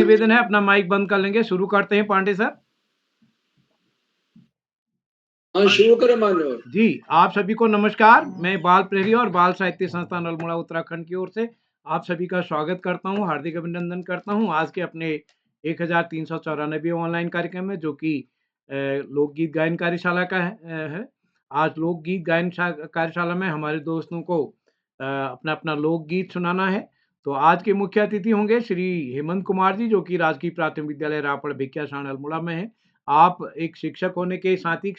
निवेदन है, अपना माइक बंद कर लेंगे। शुरू करते हैं पांडे सर। शुरू करें मान्यवर जी। आप सभी को नमस्कार। मैं बाल प्रहरी और बाल साहित्य संस्थान अल्मोड़ा उत्तराखंड की ओर से आप सभी का स्वागत करता हूं, हार्दिक अभिनंदन करता हूं आज के अपने 1394 ऑनलाइन कार्यक्रम में, जो कि लोकगीत गायन कार्यशाला का है। आज लोकगीत गायन कार्यशाला में हमारे दोस्तों को अपना अपना लोकगीत सुनाना है। तो आज के मुख्य अतिथि होंगे श्री हेमंत कुमार जी, जो कि राजकीय प्राथमिक विद्यालय रापड़ भिकियासाण अल्मोड़ा में है। आप एक शिक्षक होने के साथ ही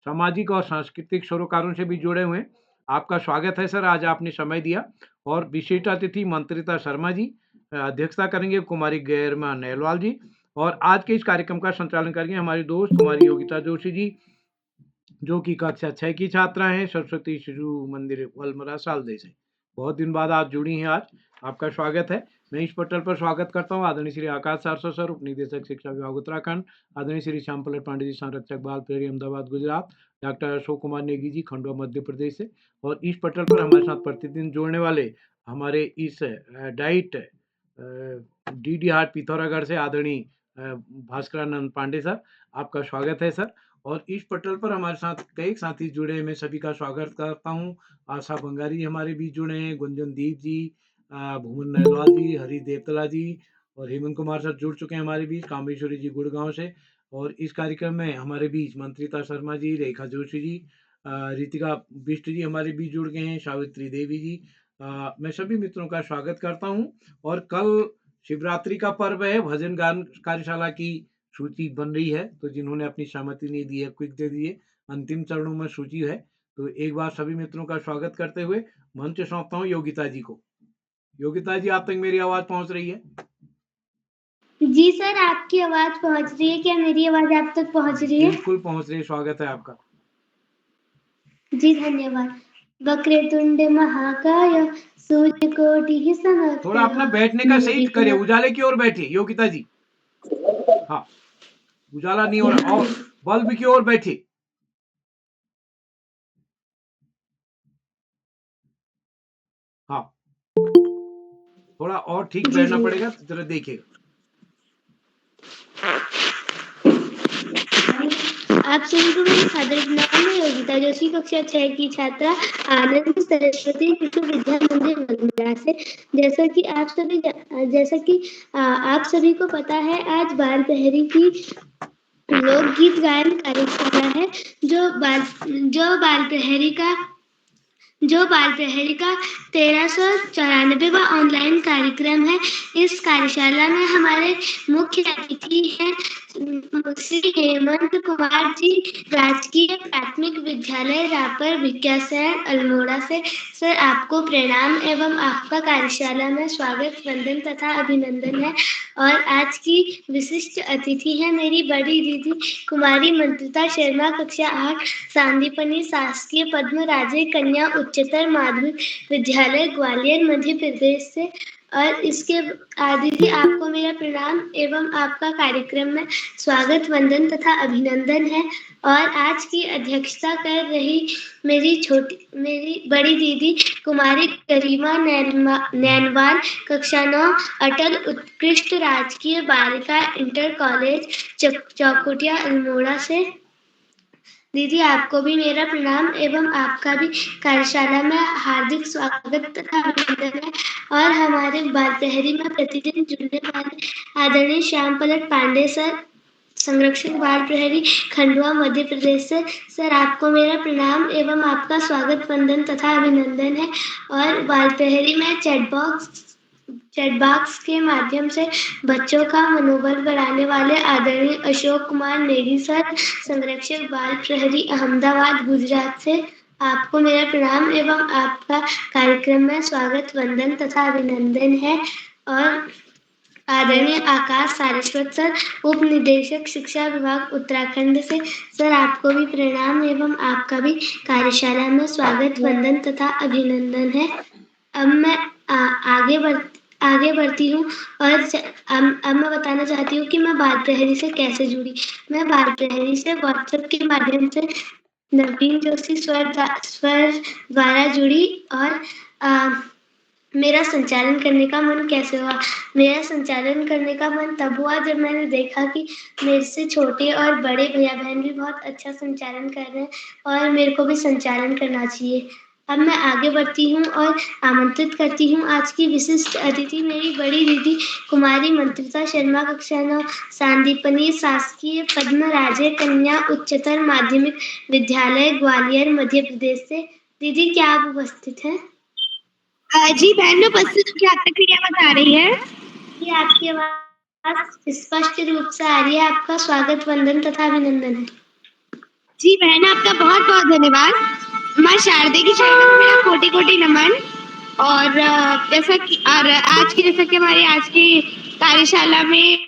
सामाजिक और सांस्कृतिक सरोकारों से भी जुड़े हुए हैं। आपका स्वागत है सर, आज आपने समय दिया। और विशिष्ट अतिथि मंत्रिता शर्मा जी अध्यक्षता करेंगे, कुमारी गरिमा नेहलवाल जी, और आज के इस कार्यक्रम का संचालन करेंगे हमारी दोस्त कुमारी योगिता जोशी जी, जो कि कक्षा 6 की छात्रा हैं, सरस्वती शिशु मंदिर अल्मोड़ा सालदे से। बहुत दिन बाद आप जुड़ी हैं, आज आपका स्वागत है। मैं इस पटल पर स्वागत करता हूँ आदरणीय श्री आकाश सारस्वत सर, उप निदेशक शिक्षा विभाग उत्तराखंड, आदरणीय श्री श्याम पलट पांडे जी, संरक्षक बाल प्रहरी अहमदाबाद गुजरात, डॉक्टर अशोक कुमार नेगी जी, खंडवा मध्य प्रदेश से, और इस पटल पर हमारे साथ प्रतिदिन जुड़ने वाले हमारे इस डाइट डी हाट पिथौरागढ़ से आदरणीय भास्करानंद पांडे सर, आपका स्वागत है सर। और इस पटल पर हमारे साथ कई साथी जुड़े हैं, मैं सभी का स्वागत करता हूँ। आशा बंगारी हमारे बीच जुड़े हैं, गुंजन दीप जी, भूमन नहलवाल जी, हरि देवतला जी, और हेमंत कुमार सर जुड़ चुके हैं हमारे बीच, कामेश्वरी जी गुड़गांव से। और इस कार्यक्रम में हमारे बीच मंत्रिता शर्मा जी, रेखा जोशी जी, रितिका बिष्ट जी हमारे बीच जुड़ गए हैं, सावित्री देवी जी। मैं सभी मित्रों का स्वागत करता हूँ। और कल शिवरात्रि का पर्व है, भजन गान कार्यशाला की सूची बन रही है, तो जिन्होंने अपनी सहमति नहीं दी है क्विक दे दिए, अंतिम चरणों में सूची है। तो एक बार सभी मित्रों का स्वागत करते हुए मंच सौंपता हूँ योगिता जी को। योगिता जी, आप तक मेरी आवाज पहुंच रही है? जी सर, आपकी आवाज पहुंच रही है। क्या मेरी आवाज आप तक पहुंच रही है? बिल्कुल पहुंच रही है, स्वागत है आपका। जी धन्यवाद। वक्रतुंड महाकाय सूर्यकोटि समप्रभ। थोड़ा अपना बैठने का सही करिए, उजाले की ओर बैठिए योगिता जी। हाँ, उजाला नहीं हो रहा, और बल्ब की ओर बैठिए। हाँ, थोड़ा और ठीक बैठना पड़ेगा, जरा देखिएगा। आप सभी को मेरी सादर नाम है योगिता जोशी, कक्षा 6 की छात्रा, आनंद सरस्वती शिशु विद्या मंदिर अल्मोड़ा से। जैसा कि आप सभी को पता है, आज बाल प्रहरी की लोकगीत गायन कार्यशाला है, जो बाल प्रहरी का 1394वां ऑनलाइन कार्यक्रम है। इस कार्यशाला में हमारे मुख्य अतिथि हैं श्री हेमंत कुमार जी, राजकीय प्राथमिक विद्यालय रापर भिकियासाण अल्मोड़ा से। सर, आपको प्रणाम एवं आपका कार्यशाला में स्वागत, वंदन तथा अभिनंदन है। और आज की विशिष्ट अतिथि है मेरी बड़ी दीदी कुमारी मंत्रिता शर्मा, कक्षा 8, सांदीपनी शासकीय पद्मराजे कन्या उच्चतर माध्यमिक विद्यालय ग्वालियर मध्य प्रदेश से। और इसके दीदी, आपको मेरा प्रणाम एवं आपका कार्यक्रम में स्वागत, वंदन तथा अभिनंदन है। और आज की अध्यक्षता कर रही मेरी बड़ी दीदी कुमारी गरिमा नैनवाल, कक्षा 9, अटल उत्कृष्ट राजकीय बालिका इंटर कॉलेज चौखुटिया अल्मोड़ा से। दीदी, आपको भी मेरा प्रणाम एवं आपका भी कार्यशाला में हार्दिक स्वागत तथा अभिनंदन है। और हमारे बाल प्रहरी में प्रतिदिन जुड़ने वाले आदरणीय श्याम पलट पांडे सर, संरक्षक बाल प्रहरी खंडवा मध्य प्रदेश से। सर, आपको मेरा प्रणाम एवं आपका स्वागत, वंदन तथा अभिनंदन है। और बाल प्रहरी में चैट बॉक्स के माध्यम से बच्चों का मनोबल बढ़ाने वाले आदरणीय अशोक कुमार नेगी सर, संरक्षक बाल प्रहरी अहमदाबाद गुजरात से। आपको मेरा प्रणाम एवं आपका कार्यक्रम में स्वागत, वंदन तथा अभिनंदन है। और आदरणीय आकाश सारस्वत सर, उप निदेशक शिक्षा विभाग उत्तराखंड से। सर, आपको भी प्रणाम एवं आपका भी कार्यशाला में स्वागत, वंदन तथा अभिनंदन है। अब मैं आगे बढ़ती हूँ और अब मैं बताना चाहती हूँ कि मैं बाल प्रहरी से कैसे जुड़ी। मैं बाल प्रहरी से व्हाट्सएप के माध्यम से नवीन जोशी स्वर द्वारा जुड़ी। और मेरा संचालन करने का मन कैसे हुआ? मेरा संचालन करने का मन तब हुआ जब मैंने देखा कि मेरे से छोटे और बड़े भैया-बहन भी बहुत अच्छा संचालन कर रहे हैं और मेरे को भी संचालन करना चाहिए। अब मैं आगे बढ़ती हूँ और आमंत्रित करती हूँ आज की विशिष्ट अतिथि मेरी बड़ी दीदी कुमारी मंत्रिता शर्मा कक्षा 9 सांदीपनि शासकीय पद्मराजे कन्या उच्चतर माध्यमिक विद्यालय ग्वालियर मध्य प्रदेश से। दीदी क्या आप उपस्थित हैं? जी बहन मैं उपस्थित हूँ। क्या प्रक्रिया बता रही है? ये आपकी आवाज स्पष्ट रूप से आ रही है। आपका स्वागत वंदन तथा अभिनंदन है। जी बहन आपका बहुत बहुत धन्यवाद। माँ शारदे की चरणों में मेरा कोटि कोटि नमन। और जैसा कि हमारी आज की कार्यशाला में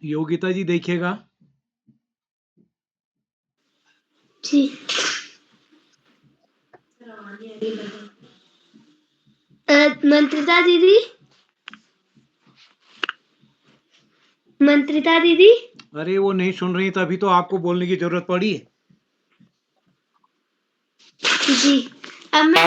योगिता जी देखिएगा। जी। मंत्रिता दीदी, मंत्रिता दीदी, अरे वो नहीं सुन रही, तभी तो आपको बोलने की जरूरत पड़ी है। जी। अब मैं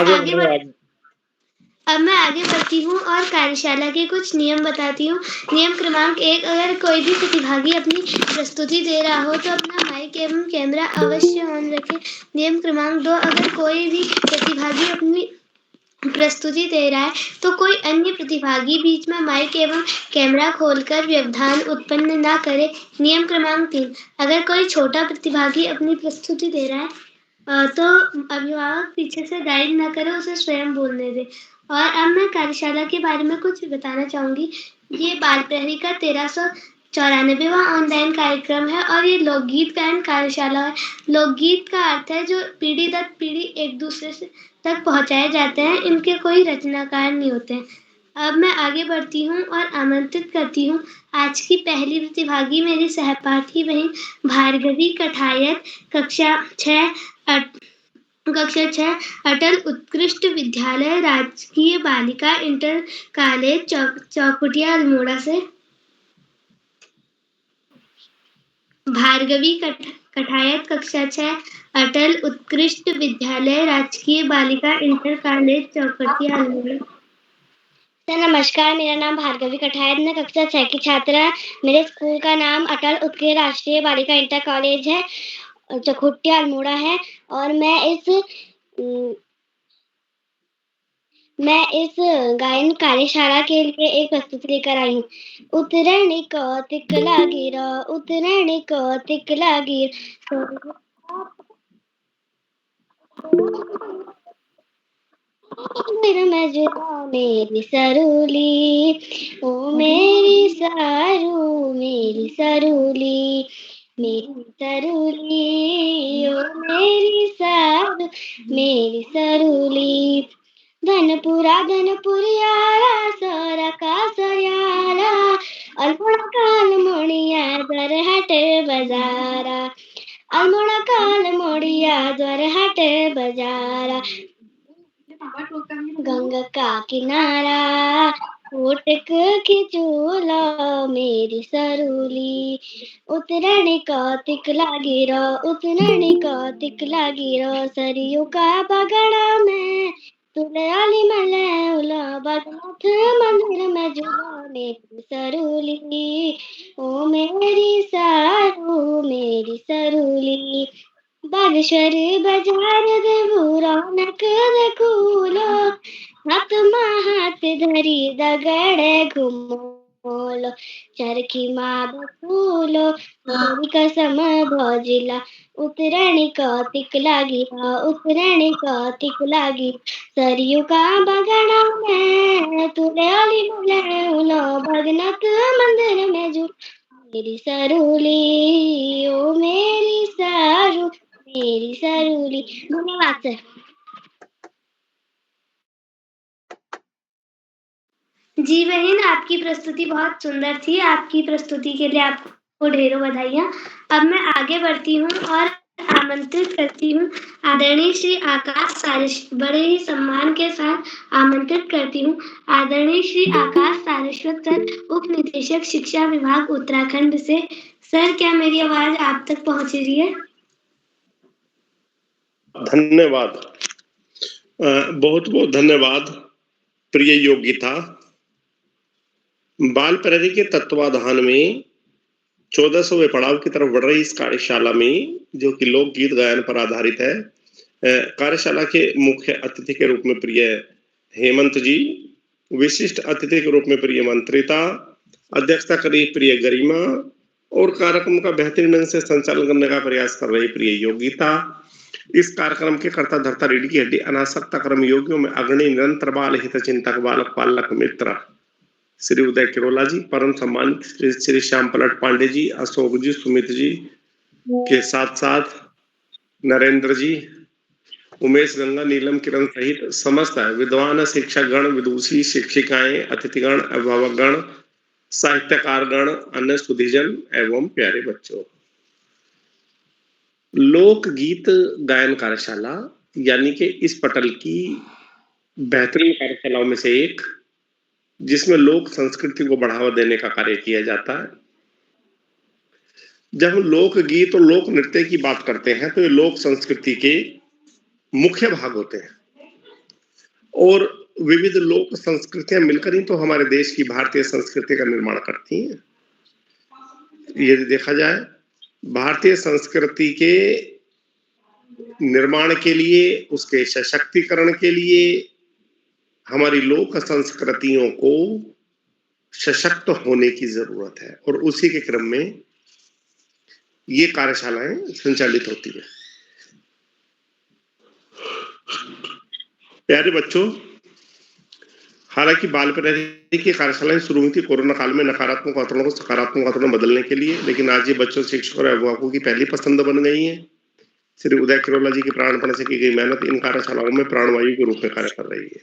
आगे बढ़ती हूँ और कार्यशाला के कुछ नियम बताती हूँ। नियम क्रमांक 1, अगर कोई भी प्रतिभागी अपनी प्रस्तुति दे रहा हो तो अपना माइक एवं कैमरा अवश्य ऑन रखें। नियम क्रमांक 2, अगर कोई भी प्रतिभागी अपनी प्रस्तुति दे रहा है तो कोई अन्य प्रतिभागी बीच में माइक एवं कैमरा खोलकर व्यवधान उत्पन्न न करे। नियम क्रमांक 3, अगर कोई छोटा प्रतिभागी अपनी प्रस्तुति दे रहा है तो अभिभावक पीछे से गाइड न करे, उसे स्वयं बोलने दे। और अब मैं कार्यशाला के बारे में कुछ बताना चाहूंगी। ये बाल प्रहरी का 1394वां ऑनलाइन कार्यक्रम है और ये लोकगीत गायन कार्यशाला है। लोकगीत का अर्थ है जो पीढ़ी दर पीढ़ी एक दूसरे से तक पहुंचाए जाते हैं। इनके कोई रचनाकार नहीं होते हैं। अब मैं आगे बढ़ती हूँ और आमंत्रित करती हूँ आज की पहली प्रतिभागी मेरी सहपाठी बहन भार्गवी कठायत कक्षा 6 अटल उत्कृष्ट विद्यालय राजकीय बालिका इंटर कॉलेज चौखुटिया अल्मोड़ा से। भार्गवी कठायत कक्षा 6 अटल उत्कृष्ट विद्यालय राजकीय बालिका इंटर कॉलेज चौखुटिया अल्मोड़ा। नमस्कार, मेरा नाम भार्गवी कठायत, मैं कक्षा 6 की छात्रा। मेरे स्कूल का नाम अटल उत्कृष्ट राष्ट्रीय बालिका इंटर कॉलेज है, चौखुटिया अल्मोड़ा है। और मैं इस गायन कार्यशाला के लिए एक प्रस्तुति लेकर आई हूँ। उतरणी कौतिक लागी रा, उतरणी कौतिक लागी मेरी सरूली, ओ मेरी सारू मेरी सरूली, मेरी सरूली, ओ मेरी सारू मेरी सरूली। धनपुरियारा सरा का सयारा, अल्मोड़ा काल मोड़िया द्वार हाट बजारा, अल्मोड़ा काल मोड़िया द्वार हाट बजारा। गंगा का किनारा कोटक की चूला मेरी सरूली, उतरणी कौतिक लागी रो, उतरणी कौतिक लागी रो। सरियों का बगड़ा में तुलयाली मले उला, बगनाथ मंदिर में झूला मेरी सरूली, ओ मेरी सारू मेरी सरूली। बागेश्वर बाजार देवू रौनक देखूलो, हाथ धरी दगड़े घूमो बोलो चरखी माँ बफूलो तेरी कसम भौजिला उतरणी कौतिक लागी उतरणी कौतिक लागी सरयू का बगड़ा में तुले ओली बोले उनो भगनक मंदिर में जू मेरी सरूली ओ मेरी सरू मेरी सरूली। धन्यवाद सर। जी बहन, आपकी प्रस्तुति बहुत सुंदर थी। आपकी प्रस्तुति के लिए आपको ढेरों बधाइयाँ। अब मैं आगे बढ़ती हूँ और आमंत्रित करती हूँ आदरणीय श्री आकाश सारस्वत, बड़े ही सम्मान के साथ आमंत्रित करती हूँ आदरणीय श्री आकाश सारस्वत सर, उप निदेशक शिक्षा विभाग उत्तराखंड से। सर, क्या मेरी आवाज आप तक पहुँच रही है? धन्यवाद, बहुत बहुत धन्यवाद प्रिय योगिता। बाल प्रहरी के तत्वाधान में 1400वें पड़ाव की तरफ बढ़ रही इस कार्यशाला में, जो कि लोकगीत गायन पर आधारित है, कार्यशाला के मुख्य अतिथि के रूप में प्रिय हेमंत जी, विशिष्ट अतिथि के रूप में प्रिय मंत्रिता, अध्यक्षता करी प्रिय गरिमा और कार्यक्रम का बेहतरीन ढंग से संचालन करने का प्रयास कर रही प्रिय योगिता। इस कार्यक्रम के कर्ता धर्ता रीढ़ की हड्डी अनासक्ता कर्म योगियों में अग्रणी निरंतर बाल हित चिंतक बालक पालक मित्र श्री उदय किरोला जी, परम सम्मानित श्री श्याम पलट पांडे जी, अशोक जी, सुमित जी के साथ साथ नरेंद्र जी, उमेश गंगा, नीलम किरण सहित समस्त विद्वान शिक्षक गण, विदुषी शिक्षिकाएं, अतिथिगण, अभिभावक गण, साहित्यकार गण, अन्य सुधीजन एवं प्यारे बच्चों। लोक गीत गायन कार्यशाला यानी कि इस पटल की बेहतरीन कार्यशालाओं में से एक, जिसमें लोक संस्कृति को बढ़ावा देने का कार्य किया जाता है। जब हम लोक गीत और लोक नृत्य की बात करते हैं तो ये लोक संस्कृति के मुख्य भाग होते हैं और विविध लोक संस्कृतियां मिलकर ही तो हमारे देश की भारतीय संस्कृति का निर्माण करती हैं। यदि देखा जाए, भारतीय संस्कृति के निर्माण के लिए, उसके सशक्तिकरण के लिए हमारी लोक संस्कृतियों को सशक्त होने की जरूरत है और उसी के क्रम में ये कार्यशालाएं संचालित होती है। प्यारे बच्चों, हालांकि बाल प्रहरी की कार्यशालाएं शुरू हुई थी कोरोना काल में नकारात्मक वातावरण को सकारात्मक वातावरण बदलने के लिए, लेकिन आज ये बच्चों, शिक्षकों और अभिभावकों की पहली पसंद बन गई है। श्री उदय किरोला जी की प्राणपण से की गई मेहनत इन कार्यशालाओं में प्राणवायु के रूप में कार्य कर रही है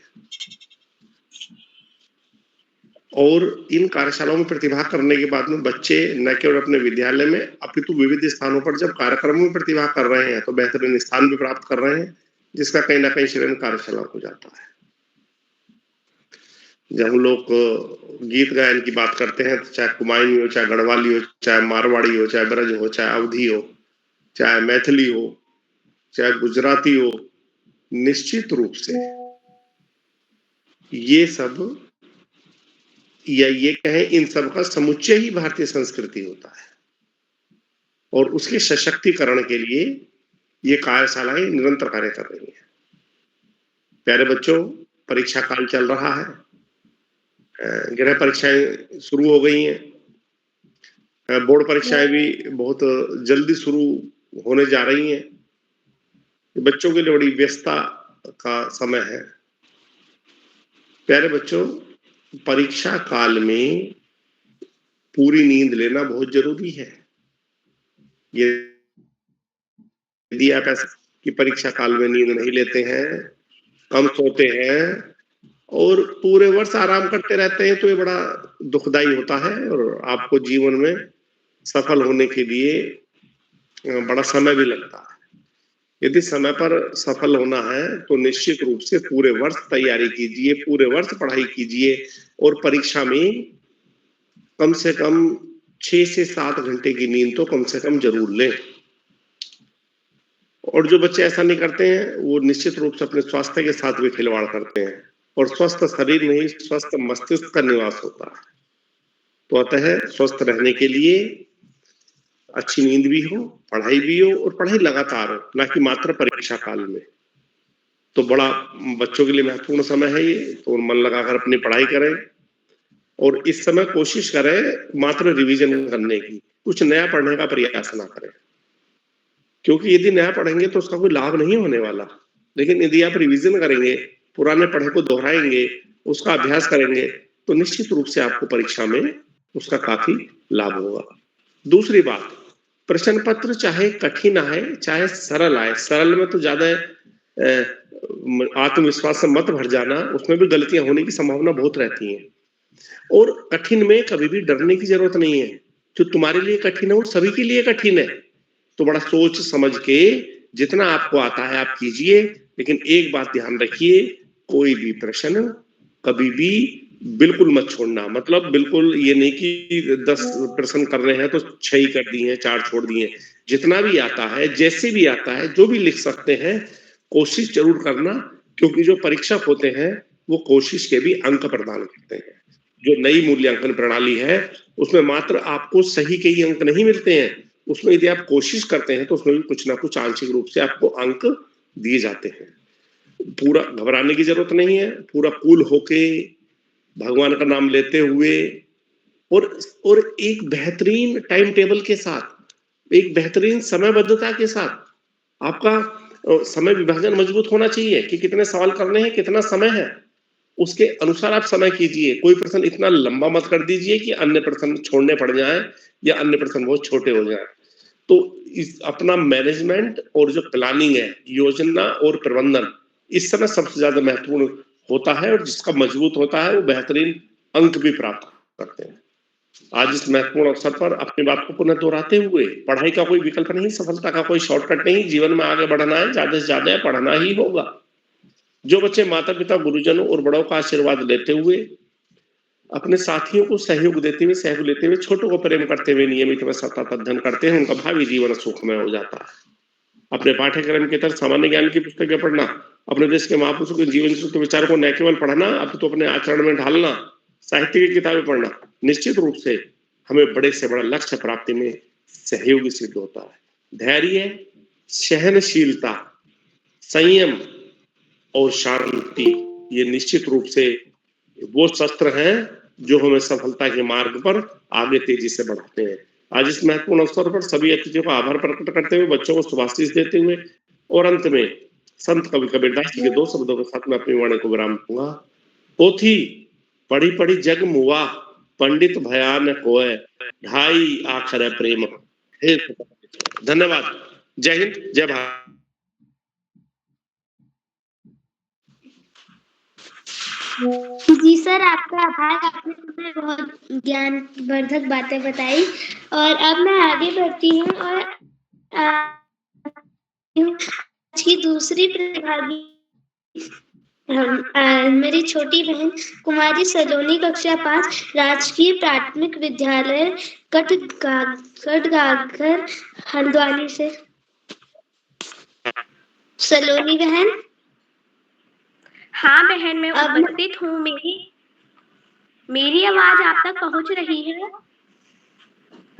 और इन कार्यशालाओं में प्रतिभा करने के बाद में बच्चे न केवल अपने विद्यालय में अपितु विविध स्थानों पर जब कार्यक्रमों में प्रतिभा कर रहे हैं तो बेहतरीन स्थान भी प्राप्त कर रहे हैं, जिसका कहीं ना कहीं श्रेय कार्यशाला को जाता है। जब हम लोग गीत गायन की बात करते हैं तो चाहे कुमायूनी हो, चाहे गढ़वाली हो, चाहे मारवाड़ी हो, चाहे ब्रज हो, चाहे अवधी हो, चाहे मैथिली हो, चाहे गुजराती हो, निश्चित रूप से ये सब या ये कहें इन सब का समुच्चय ही भारतीय संस्कृति होता है और उसके सशक्तिकरण के लिए ये कार्यशालाएं निरंतर कार्य कर रही हैं। प्यारे बच्चों, परीक्षा काल चल रहा है, गृह परीक्षाएं शुरू हो गई हैं, बोर्ड परीक्षाएं भी बहुत जल्दी शुरू होने जा रही हैं। बच्चों के लिए बड़ी व्यस्तता का समय है। प्यारे बच्चों, परीक्षा काल में पूरी नींद लेना बहुत जरूरी है। यदि आप ऐसा कि परीक्षा काल में नींद नहीं लेते हैं, कम सोते हैं और पूरे वर्ष आराम करते रहते हैं तो ये बड़ा दुखदाई होता है और आपको जीवन में सफल होने के लिए बड़ा समय भी लगता है। यदि समय पर सफल होना है तो निश्चित रूप से पूरे वर्ष तैयारी कीजिए, पूरे वर्ष पढ़ाई कीजिए और परीक्षा में कम से कम 6 से 7 घंटे की नींद तो कम से कम जरूर लें। और जो बच्चे ऐसा नहीं करते हैं वो निश्चित रूप से अपने स्वास्थ्य के साथ भी खिलवाड़ करते हैं और स्वस्थ शरीर में ही स्वस्थ मस्तिष्क का निवास होता है। तो अतः स्वस्थ रहने के लिए अच्छी नींद भी हो, पढ़ाई भी हो और पढ़ाई लगातार हो, ना कि मात्र परीक्षा काल में। तो बड़ा बच्चों के लिए महत्वपूर्ण समय है ये, तो मन लगाकर अपनी पढ़ाई करें और इस समय कोशिश करें मात्र रिवीजन करने की, कुछ नया पढ़ने का प्रयास ना करें, क्योंकि यदि नया पढ़ेंगे तो उसका कोई लाभ नहीं होने वाला। लेकिन यदि आप रिवीजन करेंगे, पुराने पढ़े को दोहराएंगे, उसका अभ्यास करेंगे, तो निश्चित रूप से आपको परीक्षा में उसका काफी लाभ होगा। दूसरी बात, प्रश्न पत्र चाहे कठिन आए चाहे सरल आए, सरल में तो ज्यादा आत्मविश्वास से मत भर जाना, उसमें भी गलतियां होने की संभावना बहुत रहती है। और कठिन में कभी भी डरने की जरूरत नहीं है, जो तुम्हारे लिए कठिन है वो सभी के लिए कठिन है। तो बड़ा सोच समझ के जितना आपको आता है आप कीजिए, लेकिन एक बात ध्यान रखिए, कोई भी प्रश्न कभी भी बिल्कुल मत छोड़ना। मतलब बिल्कुल ये नहीं कि 10 प्रश्न कर रहे हैं तो 6 ही कर दिए, 4 छोड़ दिए। जितना भी आता है, जैसे भी आता है, जो भी लिख सकते हैं, कोशिश जरूर करना, क्योंकि जो परीक्षक होते हैं वो कोशिश के भी अंक प्रदान करते हैं। जो नई मूल्यांकन प्रणाली है उसमें मात्र आपको सही के ही अंक नहीं मिलते हैं, उसमें यदि आप कोशिश करते हैं तो उसमें भी कुछ ना कुछ आंशिक रूप से आपको अंक दिए जाते हैं। पूरा घबराने की जरूरत नहीं है, पूरा कूल होके भगवान का नाम लेते हुए और एक बेहतरीन टाइम टेबल के साथ, एक बेहतरीन समयबद्धता के साथ आपका समय विभाजन मजबूत होना चाहिए कि कितने सवाल करने हैं, कितना समय है, उसके अनुसार आप समय कीजिए। कोई प्रश्न इतना लंबा मत कर दीजिए कि अन्य प्रश्न छोड़ने पड़ जाएं या अन्य प्रश्न बहुत छोटे हो जाएं। तो इस अपना मैनेजमेंट और जो प्लानिंग है, योजना और प्रबंधन, इस समय सबसे ज्यादा महत्वपूर्ण होता है, और जिसका मजबूत होता है वो बेहतरीन अंक भी प्राप्त करते हैं। आज इस महत्वपूर्ण अवसर पर अपनी बात को पुनः दोहराते हुए, पढ़ाई का कोई विकल्प नहीं, सफलता का कोई शॉर्टकट नहीं, जीवन में आगे बढ़ना है, ज्यादा से ज्यादा पढ़ना ही होगा। जो बच्चे माता पिता, गुरुजनों और बड़ों का आशीर्वाद लेते हुए, अपने साथियों को सहयोग देते हुए, सहयोग लेते हुए, छोटों को प्रेम करते हुए नियमित व सतत अध्ययन करते हैं, उनका भावी जीवन सुखमय हो जाता है। अपने पाठ्यक्रम के तहत सामान्य ज्ञान की पुस्तकें पढ़ना, अपने देश के महापुरुषों के जीवन के विचारों को न केवल पढ़ना, अब तो अपने आचरण में ढालना, साहित्य की किताबें पढ़ना निश्चित रूप से हमें बड़े से बड़ा लक्ष्य प्राप्ति में सहयोगी सिद्ध होता है। धैर्य, सहनशीलता, संयम और शांति, ये निश्चित रूप से वो शस्त्र हैं जो हमें सफलता के मार्ग पर आगे तेजी से बढ़ाते हैं। आज इस महत्वपूर्ण अवसर पर सभी अतिथियों का आभार प्रकट करते हुए, बच्चों को शुभाशीष देते हुए और अंत में संत कवि कबीरदास जी के 2 शब्दों के साथ मैं अपनी वाणी को विराम दूंगा। पोथी पढ़ी पढ़ी जग मुआ, पंडित भयान कोय, ढाई आखर प्रेम। धन्यवाद। जय हिंद, जय भारत। जी सर, आपका आभार। आपने हमें बहुत ज्ञानवर्धक बातें बताई। और अब मैं आगे बढ़ती हूँ और आज की दूसरी प्रतिभागी मेरी छोटी बहन कुमारी सलोनी, कक्षा 5, राजकीय प्राथमिक विद्यालय कटगाघर हल्द्वानी से। सलोनी बहन। हाँ बहन, मैं उपस्थित हूँ। मेरी आवाज आप तक पहुँच रही है?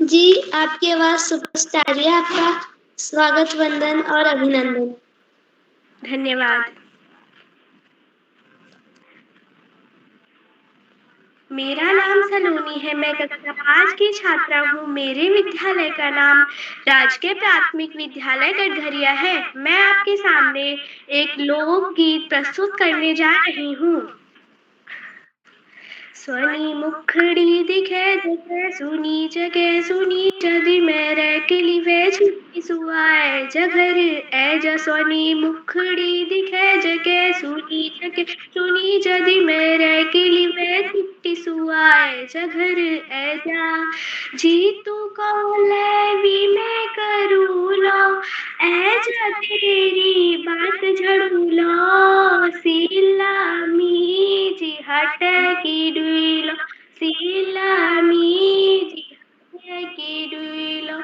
जी, आपकी आवाज स्पष्ट आ रही है। आपका स्वागत, वंदन और अभिनंदन। धन्यवाद। मेरा नाम सलोनी है, मैं कक्षा 5 की छात्रा हूँ। मेरे विद्यालय का नाम राजकीय प्राथमिक विद्यालय कटघरिया है। मैं आपके सामने एक लोकगीत प्रस्तुत करने जा रही हूँ। स्वनी मुखड़ी दिखे जगे सुनी जगे सुनी जदि मेरे किली वे छुट्टी सुआए जघर ए जा। स्वनी मुखड़ी दिखे जगे सुनी जगे सुनी जदि मेरे किली वे छुट्टी सुआए जघर ए जा। जीतू को लेवी मैं करूँ लो ए जा तेरी बात झड़ू लो। सिलामी जी हट की डुइलो, सिलामी जी हट की डुइलो।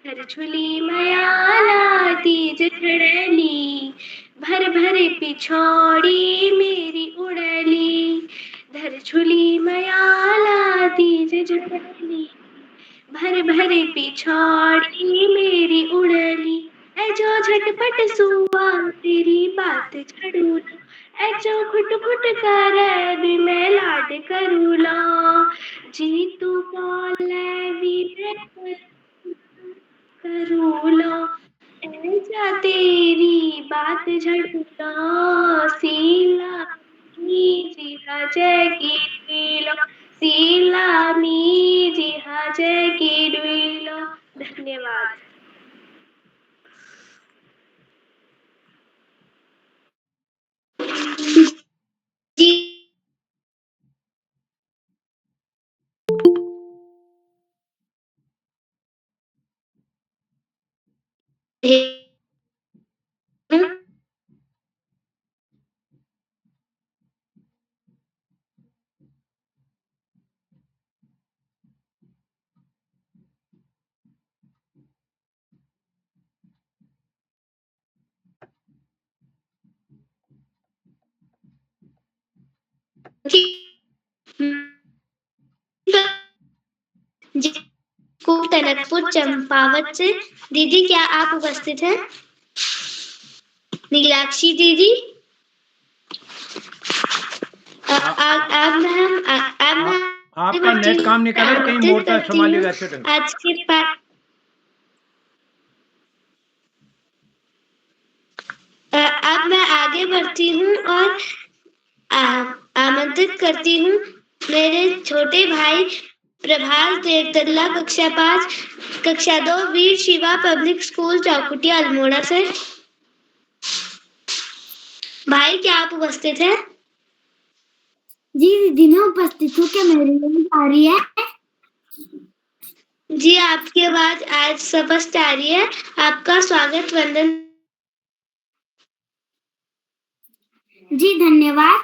धर झुली मयाला तीज झड़ली, भर भर पिछोड़ी मेरी उड़ली। धर झुली मयाला तीज झड़ली, भर भर पिछोड़ी मेरी उड़ली। ए जो झटपट सुआ तेरी बात झड़ू लो, ए जो खुट खुट करे भी मैं लाड करू लो। जीतू बोले वीरे करूलो ऐसा तेरी बात झड़लो सीला जी हजय की लो सीला जी हजय की लो। धन्यवाद। जी को टनकपुर चंपावत से। दीदी क्या आप उपस्थित हैं? नीलाक्षी दीदी आपका नेट काम नहीं कर रहा, कहीं मोड़ता संभालिएगा अच्छे ढंग से। आज के पाठ अब मैं आगे बढ़ती हूँ और आमंत्रित करती हूँ मेरे छोटे भाई प्रभास देवतल्ला कक्षा 5 कक्षा 2 वीर शिवा पब्लिक स्कूल चौकुटिया अल्मोड़ा से। भाई क्या आप उपस्थित हैं? जी दीदी मैं उपस्थित हूँ। क्या मेरी आवाज आ रही है? जी आपकी आवाज आज स्पष्ट आ रही है। आपका स्वागत वंदन। जी धन्यवाद।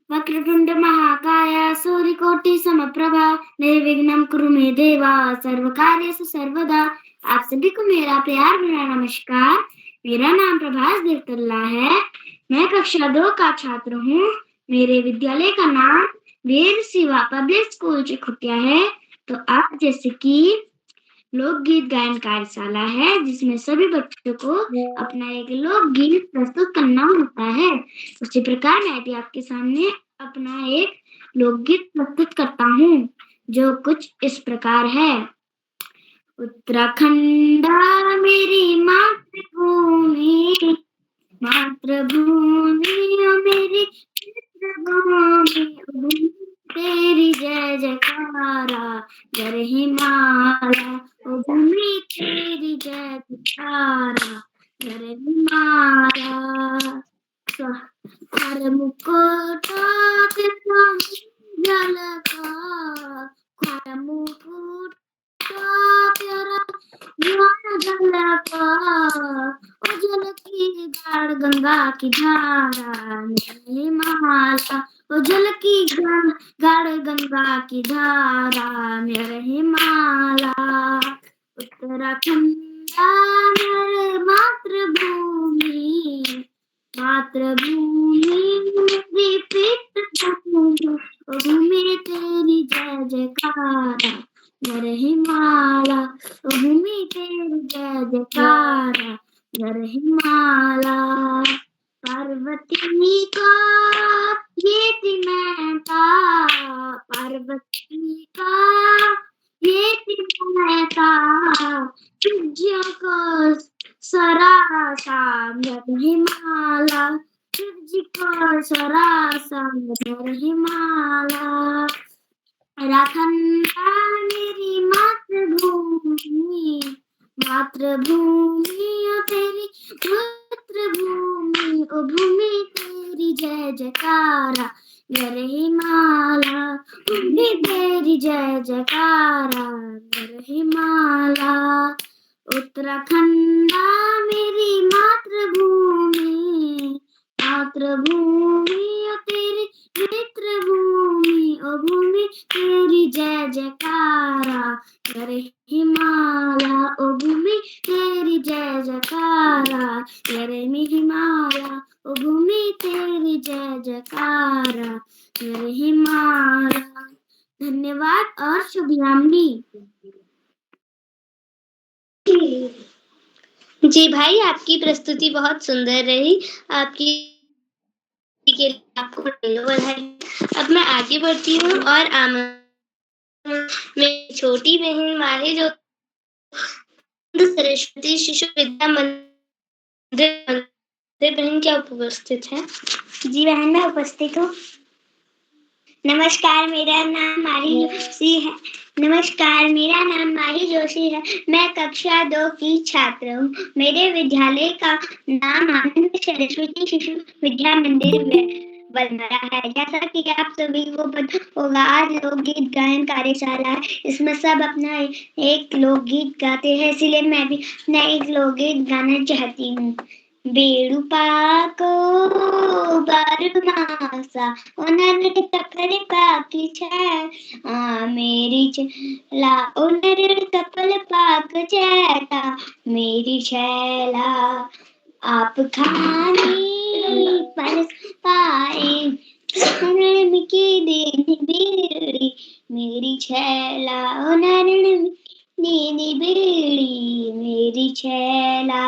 वक्रतुंड महाकाय सूर्यकोटि समप्रभा निर्विघ्नं कुरु मे देवा सर्वकार्येषु सर्वदा। आप सभी को मेरा प्यार भरा नमस्कार। मेरा नाम प्रभास देवतल्ला है। मैं कक्षा 2 का छात्र हूँ। मेरे विद्यालय का नाम वीर शिवा पब्लिक स्कूल चौकुटिया है। तो आज जैसे कि लोकगीत गायन कार्यशाला है जिसमें सभी बच्चों को अपना एक लोकगीत प्रस्तुत करना होता है। उसी प्रकार मैं भी आपके सामने अपना एक लोकगीत प्रस्तुत करता हूँ जो कुछ इस प्रकार है। उत्तराखंड मेरी मातृभूमि मातृभूमि ओ मेरी मातृभूमि तेरी जय जयकारा जय हिमालय ओ भूमि तेरी जय जयकारा जय हिमालय। हर मुकुट जल का हर मुकुट जल का ओ जल की गाढ़ गंगा की धारा हिमालय ओ जल की गाढ़ गंगा की धारा मेरे हिमालय। उत्तराखंड मेरे मातृभूमि मातृभूमि मेरी पितृभूमि ओ भूमि तेरी जय जयकारा मेरे हिमालय ओ भूमि तेरी जय जयकारा मेरे हिमालय। पार्वती का ये मैता पार्वती का ये मैता सूर्य को सरासा मेरे हिमालय सूर्य को सरासा मेरे हिमालय। उत्तराखंड मेरी मातृभूमि मातृभूमि ओ तेरी मातृभूमि ओ भूमि तेरी जय जयकारा मेरे हिमालय भूमि तेरी जय जयकारा मेरे हिमालय। उत्तराखंड मेरी मातृभूमि मातृभूमि ओ तेरी मित्रभूमि ओ भूमि तेरी जय जयकारा मेरे हिमालय ओ भूमि तेरी जय जयकारा मेरे हिमालय ओ भूमि तेरी जय जयकारा मेरे हिमालय। धन्यवाद और शुभयामी। जी भाई आपकी प्रस्तुति बहुत सुंदर रही। आपकी के लिए आपको बधाई। अब मैं आगे बढ़ती हूँ और मेरी छोटी बहन माही जो सरस्वती शिशु विद्या मंदिर बहन क्या उपस्थित है? जी बहन मैं उपस्थित हूँ। नमस्कार मेरा नाम माही जोशी है। नमस्कार मेरा नाम माही जोशी है। मैं कक्षा 2 की छात्र हूँ। मेरे विद्यालय का नाम आनंद सरस्वती शिशु विद्या मंदिर बलमरा है। जैसा कि आप सभी को पता होगा आज लोकगीत गायन कार्यशाला है। इसमें सब अपना एक लोकगीत गाते हैं, इसलिए मैं भी अपना एक लोकगीत गाना चाहती हूँ। बेड़ू पाको बारू मासा ओनर तपल पाकी छे मेरी छेला ओनर तपल पाक चैता मेरी छेला आप खानी परस पाए नरण की देनी बेड़ी मेरी छेला नरण दीदी बेड़ी मेरी छेला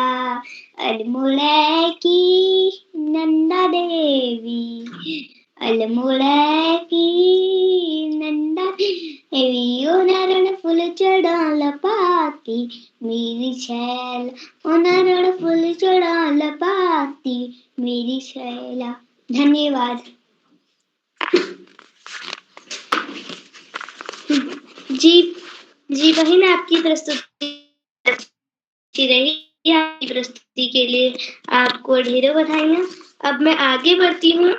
अल्मोड़ा की नंदा देवी अल्मोड़ा की नंदा देवी ओ नारायण फूल चढ़ा पाती मेरी छैल ओ नारायण फूल चढ़ा पाती मेरी छैला। धन्यवाद। जी बहन आपकी प्रस्तुति अच्छी रही। आपकी प्रस्तुति के लिए आपको ढेरों बधाइयाँ। अब मैं आगे बढ़ती हूँ।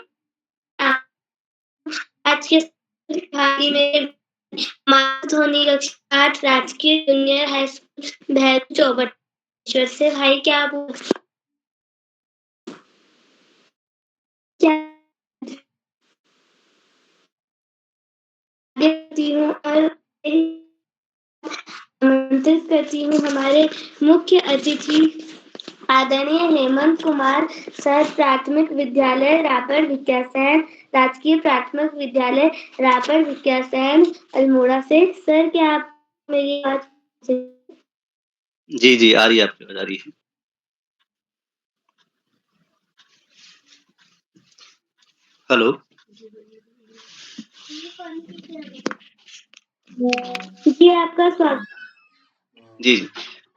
आज के भागी में धोनी कक्षा 8 राजकीय जूनियर हाई स्कूल भैरू चौबटेश्वर से भाई क्या आप हूँ और आमंत्रित करती हूँ हमारे मुख्य अतिथि आदरणीय हेमंत कुमार सर प्राथमिक विद्यालय रापर विद्यासैन राजकीय प्राथमिक विद्यालय रापर विद्यासैन अल्मोड़ा से। सर क्या आप मेरी बात जी आ रही है, आपकी आवाज आ रही है। हेलो जी आपका स्वागत। जी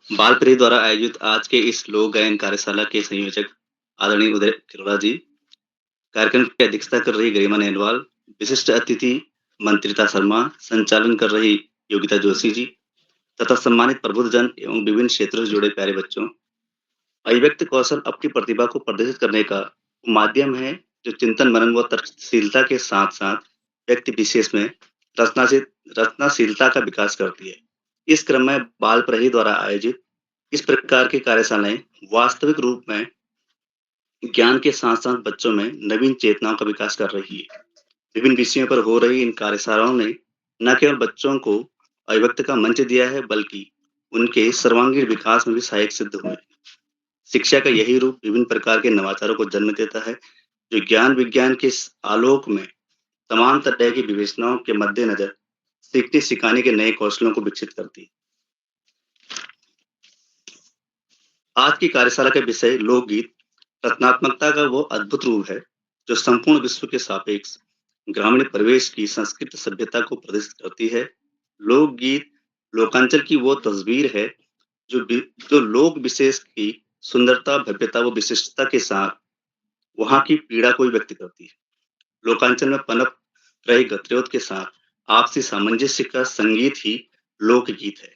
बाल प्रेरी द्वारा आयोजित आज के इस लोक गायन कार्यशाला के संयोजक आदरणीय उदय किरोड़ा जी, कार्यक्रम की अध्यक्षता कर रही गरिमा नेहलवाल, विशिष्ट अतिथि मंत्रिता शर्मा, संचालन कर रही योगिता जोशी जी तथा सम्मानित प्रबुद्धजन एवं विभिन्न क्षेत्रों से जुड़े प्यारे बच्चों। अभिव्यक्त कौशल अपनी प्रतिभा को प्रदर्शित करने का माध्यम है जो चिंतन मनन व तर्कशीलता के साथ साथ व्यक्ति विशेष में रचनाशीलता का विकास करती है। इस क्रम में बाल प्रहरी द्वारा आयोजित इस प्रकार की कार्यशालाएं वास्तविक रूप में ज्ञान के साथ साथ बच्चों में नवीन चेतनाओं का विकास कर रही है। विभिन्न विषयों पर हो रही इन कार्यशालाओं ने न केवल बच्चों को अभिव्यक्त का मंच दिया है बल्कि उनके सर्वांगीण विकास में भी सहायक सिद्ध हुए। शिक्षा का यही रूप विभिन्न प्रकार के नवाचारों को जन्म देता है जो ज्ञान विज्ञान के आलोक में तमाम तरह की विवेचनाओं के मद्देनजर सीखने सिखाने के नए कौशलों को विकसित करती है। आज की कार्यशाला का विषय लोकगीत रचनात्मकता का वो अद्भुत रूप है जो संपूर्ण विश्व के सापेक्ष ग्रामीण परिवेश की संस्कृत सभ्यता को प्रदर्शित करती है। लोकगीत लोकांचल की वो तस्वीर है जो लोक विशेष की सुंदरता, भव्यता व विशिष्टता के साथ वहां की पीड़ा को व्यक्त करती है। लोकांचल में पनप रहे गतिरोध के साथ आपसी सामंजस्य का संगीत ही लोकगीत है।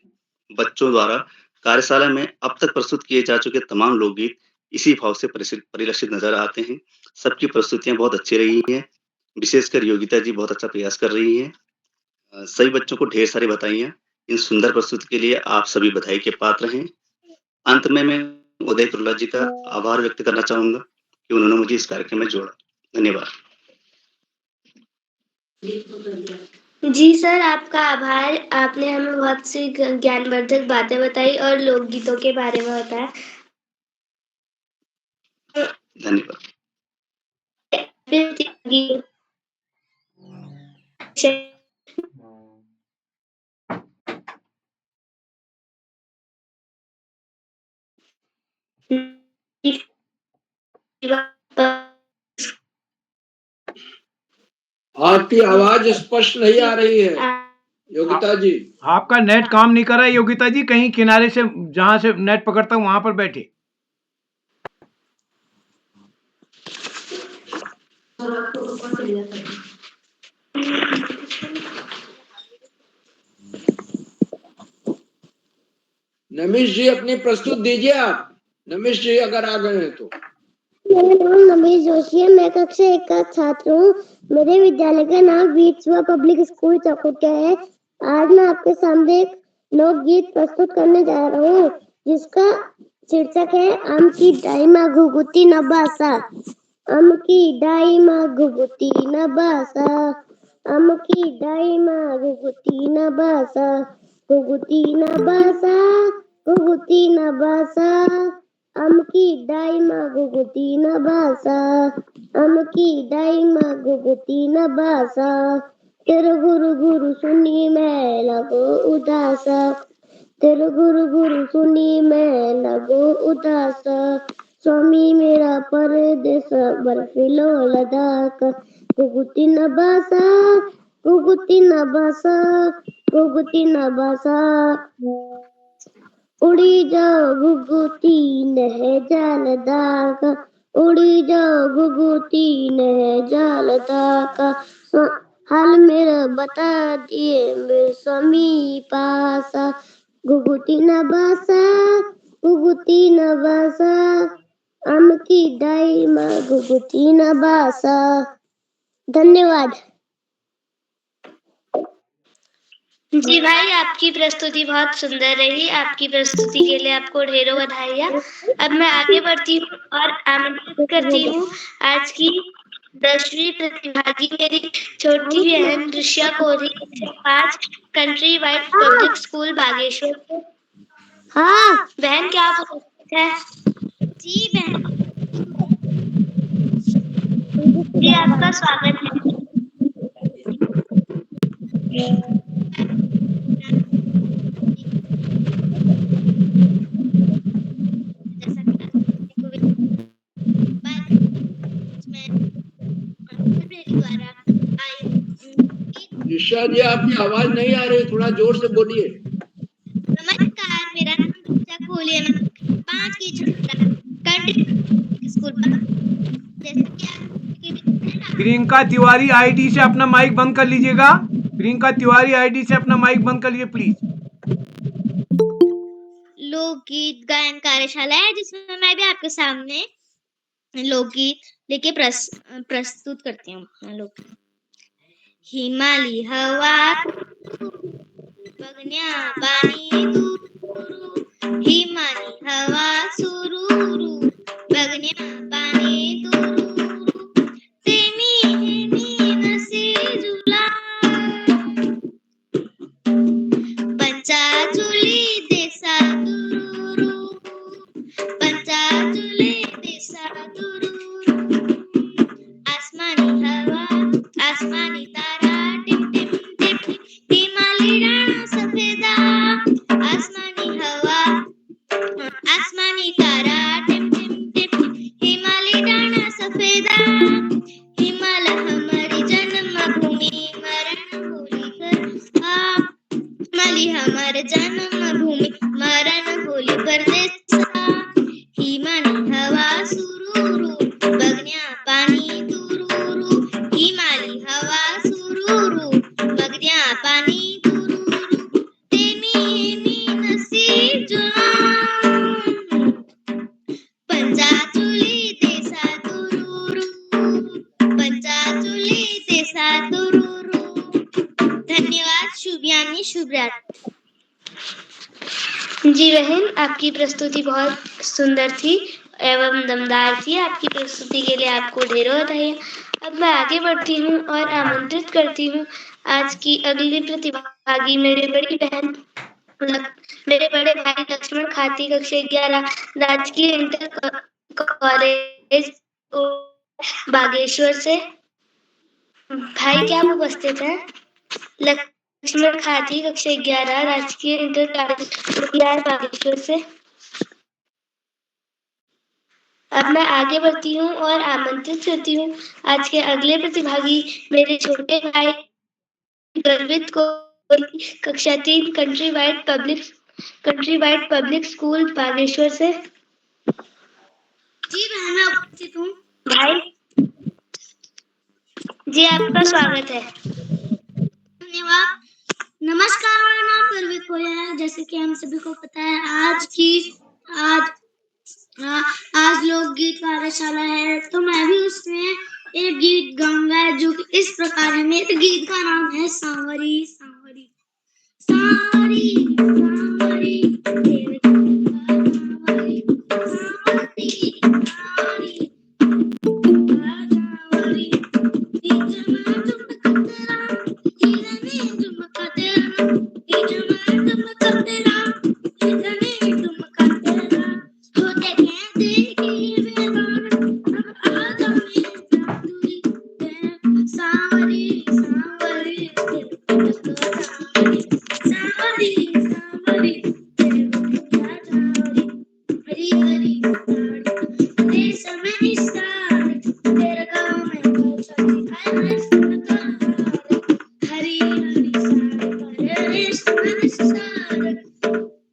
बच्चों द्वारा कार्यशाला में अब तक प्रस्तुत किए जा चुके तमाम लोकगीत इसी भाव से परिलक्षित नजर आते हैं। सबकी प्रस्तुतियां बहुत अच्छी रही हैं। विशेषकर योगिता जी बहुत अच्छा प्रयास कर रही हैं। सभी बच्चों को ढेर सारी बधाइयां। इन सुंदर प्रस्तुति के लिए आप सभी बधाई के पात्र हैं। अंत में मैं उदय कुरला जी का आभार व्यक्त करना चाहूंगा कि उन्होंने मुझे इस कार्यक्रम में जोड़ा। धन्यवाद। जी सर आपका आभार। आपने हमें बहुत सी ज्ञानवर्धक बातें बताई और लोकगीतों के बारे में बताया। धन्यवाद। आपकी आवाज स्पष्ट नहीं आ रही है। योगिता जी। आपका नेट काम नहीं कर रहा है योगिता जी, कहीं किनारे से जहाँ से नेट पकड़ता हूँ वहाँ पर बैठे। नमिश जी अपनी प्रस्तुत दीजिए आप। नमिश जी अगर आ गए हैं तो। मेरा नाम नमिश जोशी है। मैं कक्षा 1 का छात्र हूँ। मेरे विद्यालय का नाम वीरस्वा पब्लिक स्कूल चकुटिया है। आज मैं आपके सामने एक लोकगीत प्रस्तुत करने जा रहा हूँ जिसका शीर्षक है आम की डाई माँ घुघुती न बासा। आम की डाई माँ घुघुती न बासा, आम की डाई माँ घुघुती न बासा, घुघुती न बासा, घुघुती न बासा, आम की डाई माँ घुघुती न बासा, आम की डाई माँ घुघुती न बासा। तेरे गुरु गुरु सुनी मैं लगो उदासा, तेरे गुरु गुरु सुनी मैं लगो उदासा। स्वामी मेरा परदेस बर्फीलो लदाख, घुघुती न बासा, घुघुती न बासा, घुघुती न बासा। उड़ी जाओ घुघुती नह जाल दाका, उड़ी जाओ घुघुती नह जाल दाका। हाल मेरा बता दिए मेरे स्वामी पासा, घुघुती न बासा, घुघुती न बासा, आम की डाई माँ घुघुती न बासा। धन्यवाद। जी भाई, आपकी प्रस्तुति बहुत सुंदर रही। आपकी प्रस्तुति के लिए आपको ढेरों बधाइयाँ। अब मैं आगे बढ़ती हूँ और आमंत्रित करती हूँ आज की 10वीं प्रतिभागी मेरी छोटी बहन Risha Kohli, 5 country wide public school Bageshwar से। हाँ बहन, क्या आप उपस्थित है? जी बहन जी, आपका स्वागत है। ऋषा जी आपकी आवाज नहीं आ रही, थोड़ा जोर से बोलिए। नमस्कार, मेरा नाम ऋषा कोहली है। मैं 5 की छात्रा कंट्री स्कूल जैसे कि आप प्रियंका तिवारी आईडी से अपना माइक बंद कर लीजिएगा। प्रियंका तिवारी आईडी से अपना माइक बंद कर लीजिए प्लीज। लोकगीत गायन कार्यशाला है जिसमें मैं भी आपके सामने लोकगीत लेके प्रस्तुत करती हूँ। लोकगीत। हिमालय हवा बगन्या पाणी तुरु, हिमालय हवा सुरूरू, बगन्या पाणी तुरु, तेमी हेमी नसे जुला, पंचाचुली देसा तुरु, पंचाचुली देसा तुरु, आसमानी हवा आसमानी तारा टिप टिप टिप टिप, हिमालय डाना सफेदा, आसमानी हवा आसमानी तारा टिप टिप टिप, हिमालय डाना सफेदा, हिमालय हमारी जन्मभूमि मरण होली कर, हिमालय हमारे जन्मभूमि मरण होली परदेसा, हिमालय हवा सुरूरू बगन्या पाणी तुरूरू, हिमालय हवा सुरूरू बगन्या पाणी तुरूरू, तेमी हेमी नसी जुळा, पंचाचुली देसा तुरूरू, पंचाचुली देसा तुरूरू। धन्यवाद। शुभ यानी शुभ रात्रि। जी बहन, आपकी प्रस्तुति बहुत सुंदर थी एवं दमदार थी। आपकी प्रस्तुति के लिए आपको ढेरों बधाइयाँ। अब मैं आगे बढ़ती हूँ और आमंत्रित करती हूँ आज की अगली प्रतिभागी मेरी बड़ी बहन मेरे बड़े भाई लक्ष्मण खाती, कक्षा 11, राजकीय इंटर कॉलेज बागेश्वर से। भाई क्या आप उपस्थित हैं? लक्ष्मण खाती, कक्षा 11, राजकीय इंटर कॉलेज बागेश्वर से। अब मैं आगे बढ़ती हूँ और आमंत्रित करती हूँ आज के अगले प्रतिभागी मेरे छोटे भाई गर्वित को कक्षा 3 country wide public school Bageshwar से। जी बहन मैं उपस्थित हूँ। भाई जी आपका स्वागत है। धन्यवाद। नमस्कार, मेरा नाम प्रवीत कोया है। जैसे कि हम सभी को पता है आज लोकगीत कार्यशाला है, तो मैं भी उसमें एक गीत गाऊंगा जो कि इस प्रकार है। मेरे गीत का नाम है सांवरी सांवरी सारी सांवरी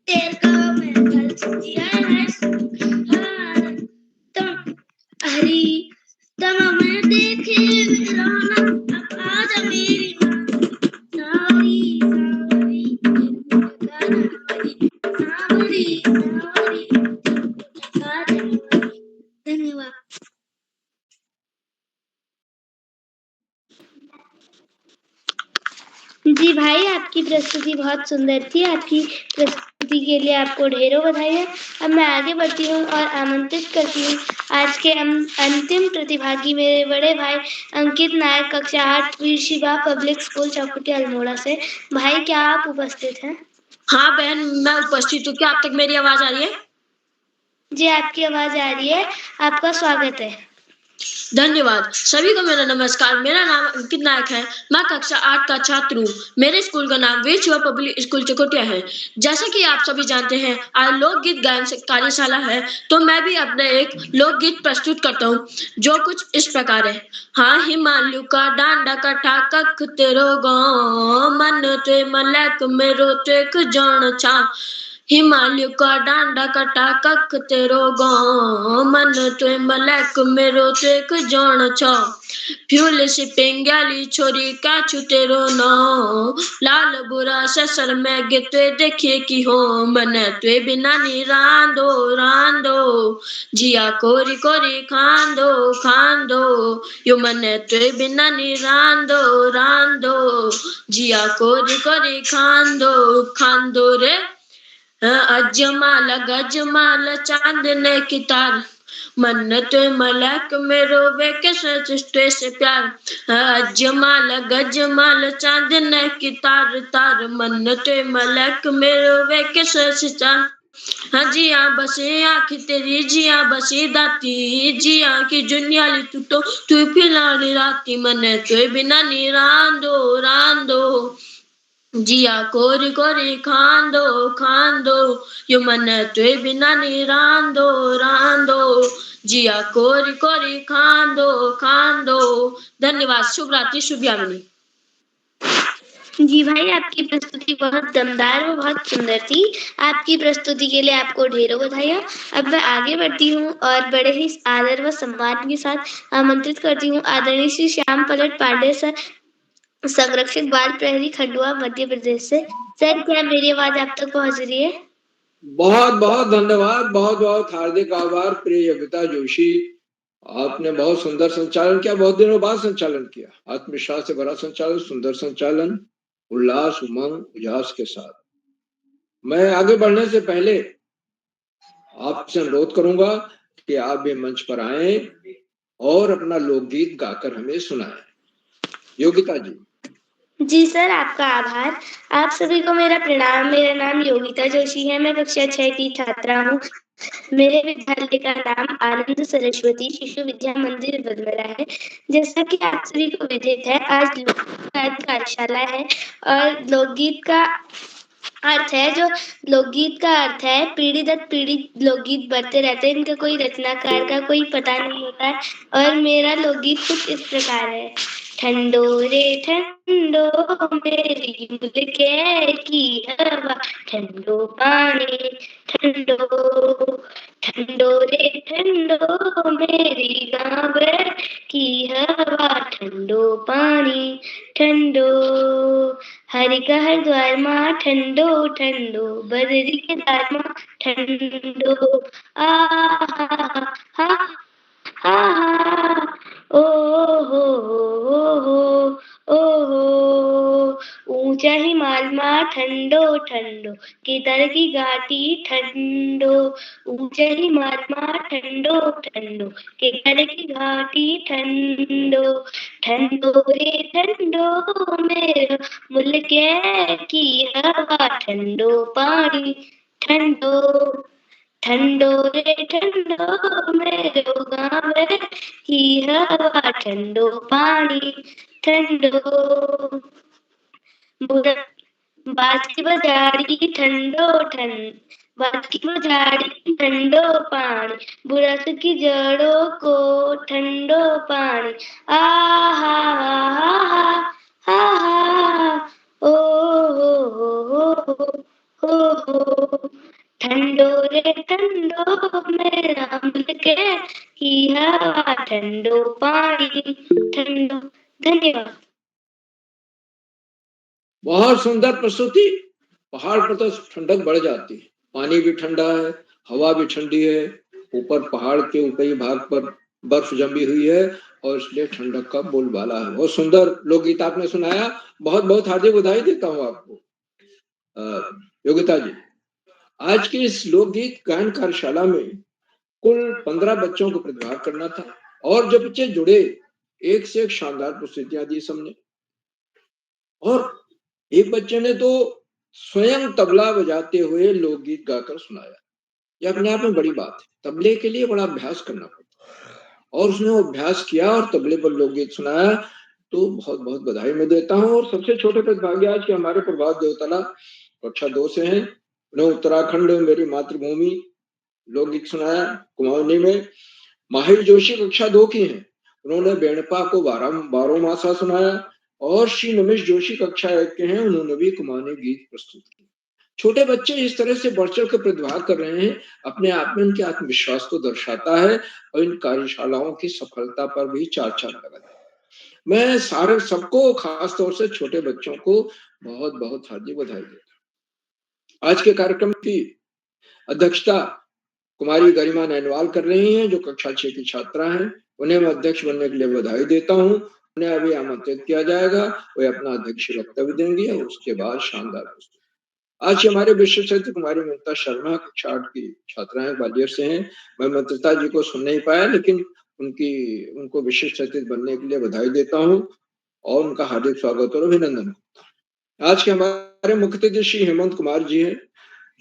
तेरे सांवरी सांवरी सारी सांवरी धन्यवाद। जी भाई आपकी प्रस्तुति बहुत सुंदर थी। आपकी प्रस्तुति के लिए आपको ढेरों बधाई। अब मैं आगे बढ़ती हूँ और आमंत्रित करती हूँ आज के अंतिम प्रतिभागी मेरे बड़े भाई अंकित नायक, कक्षा 8 वीर शिवा पब्लिक स्कूल चौकुटी अल्मोड़ा से। भाई क्या आप उपस्थित हैं? हाँ बहन मैं उपस्थित हूँ। क्या आप तक मेरी आवाज आ रही है? जी आपकी आवाज आ रही है। आपका स्वागत है। धन्यवाद। सभी को मेरा नमस्कार। मेरा नाम अंकित नायक है। मैं कक्षा 8 का छात्र हूँ। मेरे स्कूल का नाम वीर शिवा पब्लिक स्कूल चकोटिया है। जैसा कि आप सभी जानते हैं आज लोकगीत गायन कार्यशाला है, तो मैं भी अपने एक लोकगीत प्रस्तुत करता हूँ जो कुछ इस प्रकार है। हाँ हिमालय का डांडा कठा कख तेरो गाँव मन ते मलक मेरो तेक जान छा। हिमालय का डांडा कटा कख तेरो गाँव मन ते मलक मेरो तेक जान छ। फ्यूल से पेंगाली छोरी काछु तेरो नाम लाल बुरा ससर में गे देखिए कि हो मन ते बिना नी रांदो रांदो जिया कोरी कोरी खांदो यो मन ते बिना नी रांदो रांदो जिया कोरी कोरी खांदो रे अजमाल गजमाल चांद ने की तार मन्नत मलक मेरो वे के सृष्टि से प्यार। अजमाल गजमाल चांद ने की तार तार मन्नत मलक मेरो वे के सृष्टि। हाँ जिया बसे आखी तेरी जिया बसे दाती जिया की जुनियाली तू फिलहाल राती मन तो बिना नी रांदो रांदो जिया कोरी कोरी खांदो यो मन ते बिना नी रांदो रांदो जिया कोरी कोरी खांदो। धन्यवाद। शुभ रात्रि शुभ यामिनी। जी भाई आपकी प्रस्तुति बहुत दमदार और बहुत सुंदर थी। आपकी प्रस्तुति के लिए आपको ढेरों बधाई। अब मैं आगे बढ़ती हूँ और बड़े ही आदर व सम्मान के साथ आमंत्रित करती हूँ आदरणीय श्री श्याम पलट पांडे सर, संरक्षक बाल प्रहरी खंडवा मध्य प्रदेश से। सर क्या मेरी आवाज आप तक पहुंच रही है? बहुत बहुत धन्यवाद। बहुत बहुत हार्दिक आभार प्रिय योगिता जोशी। आपने बहुत सुंदर संचालन किया। बहुत दिनों बाद संचालन किया। आत्मविश्वास से भरा संचालन, सुंदर संचालन, उल्लास उमंग उजास के साथ। मैं आगे बढ़ने से पहले आपसे अनुरोध करूंगा कि आप भी मंच पर आए और अपना लोकगीत गाकर हमें सुनाएं। योगिता जी। जी सर आपका आभार। आप सभी को मेरा प्रणाम। मेरा नाम योगिता जोशी है। मैं कक्षा 6 की छात्रा हूँ। मेरे विद्यालय का नाम आनंद सरस्वती शिशु विद्या मंदिर बदमरा है। जैसा कि आप सभी को विदित है आज लोकगीत कार्यशाला है और लोकगीत का अर्थ है, जो लोकगीत का अर्थ है, पीढ़ी दर पीढ़ी लोकगीत बढ़ते रहते हैं, इनका कोई रचनाकार का कोई पता नहीं होता है। और मेरा लोकगीत कुछ इस प्रकार है। ठंडो रे ठंडो मेरी मुल्के की हवा, ठंडो पानी ठंडो, ठंडो रे ठंडो मेरी गाँव की हवा, ठंडो पानी ठंडो, हरि का हरिद्वार माँ ठंडो ठंडो, बदरी के दार माँ ठंडो, आ हा हा हा हा, ओ हो ओ हो, ऊंचा हिमाल माँ ठंडो ठंडो, केदार की घाटी ठंडो, ऊंचा हिमाल माँ ठंडो ठंडो, केदार की घाटी ठंडो, ठंडो रे ठंडो मेरे मुल्के की हवा, ठंडो पानी ठंडो, ठंडो रे ठंडो मेरे गाँव की हवा, ठंडो पानी ठंडो, बुरा बाज की बजाड़ी ठंडो ठंड, बाज की बजाड़ी ठंडो पानी, बुरस की जड़ों को ठंडो पानी, आ हा हा हा हा, ओ हो, ठंडो रे ठंडो मेरा मुल्के की हवा, ठंडो पानी ठंडो। धन्यवाद। बहुत सुंदर प्रस्तुति। पहाड़ पर तो ठंडक बढ़ जाती है, पानी भी ठंडा है, हवा भी ठंडी है, ऊपर पहाड़ के ऊपरी भाग पर बर्फ जमी हुई है और इसलिए ठंडक का बोलबाला है। बहुत सुंदर लोकगीत आपने सुनाया, बहुत बहुत हार्दिक बधाई देता हूँ आपको। योगिता जी, आज की इस लोकगीत गायन कार्यशाला में कुल 15 बच्चों को प्रतिभाग करना था और जो बच्चे जुड़े एक से एक शानदार प्रस्तुतियां दी सबने, और एक बच्चे ने तो स्वयं तबला बजाते हुए लोकगीत गाकर सुनाया। यह अपने आप में बड़ी बात है। तबले के लिए बड़ा अभ्यास करना पड़ता है और उसने वो अभ्यास किया और तबले पर लोकगीत सुनाया, तो बहुत बहुत बधाई मैं देता हूँ। और सबसे छोटे प्रतिभागी आज के हमारे प्रभात देवतला कक्षा 2 से हैं। उन्हें उत्तराखंड मेरी मातृभूमि लोकगीत सुनाया कुमाऊनी में। माहिर जोशी कक्षा 2 की हैं, उन्होंने बेणपा को बारह मासा सुनाया। और श्री नमेश जोशी कक्षा 1 के हैं, उन्होंने भी कुमाऊनी गीत प्रस्तुत किए। छोटे बच्चे इस तरह से बढ़ चढ़ कर प्रतिभाग कर रहे हैं, अपने आप में उनके आत्मविश्वास को दर्शाता है और इन कार्यशालाओं की सफलता पर भी चार चांद लगाता है। मैं सारे सबको, खास तौर से छोटे बच्चों को बहुत बहुत हार्दिक बधाई देता हूँ। आज के कार्यक्रम की अध्यक्षता कुमारी गरिमा नैनवाल कर रही हैं, जो कक्षा 6 की छात्रा हैं। उन्हें मैं अध्यक्ष बनने के लिए बधाई देता हूँ। उन्हें अभी आमंत्रित किया जाएगा, वे अपना अध्यक्ष वक्तव्य देंगे और उसके बाद शानदार प्रस्तुति। आज हमारे विश्व सचिव कुमारी ममता शर्मा कक्षा 8 की छात्राएं ग्वालियर से हैं। मैं मंत्रिता जी को सुन नहीं पाया, लेकिन उनको विशिष्ट सचिव बनने के लिए बधाई देता हूँ और उनका हार्दिक स्वागत और अभिनंदन करता हूँ। आज के हमारे मुख्य अतिथि श्री हेमंत कुमार जी हैं,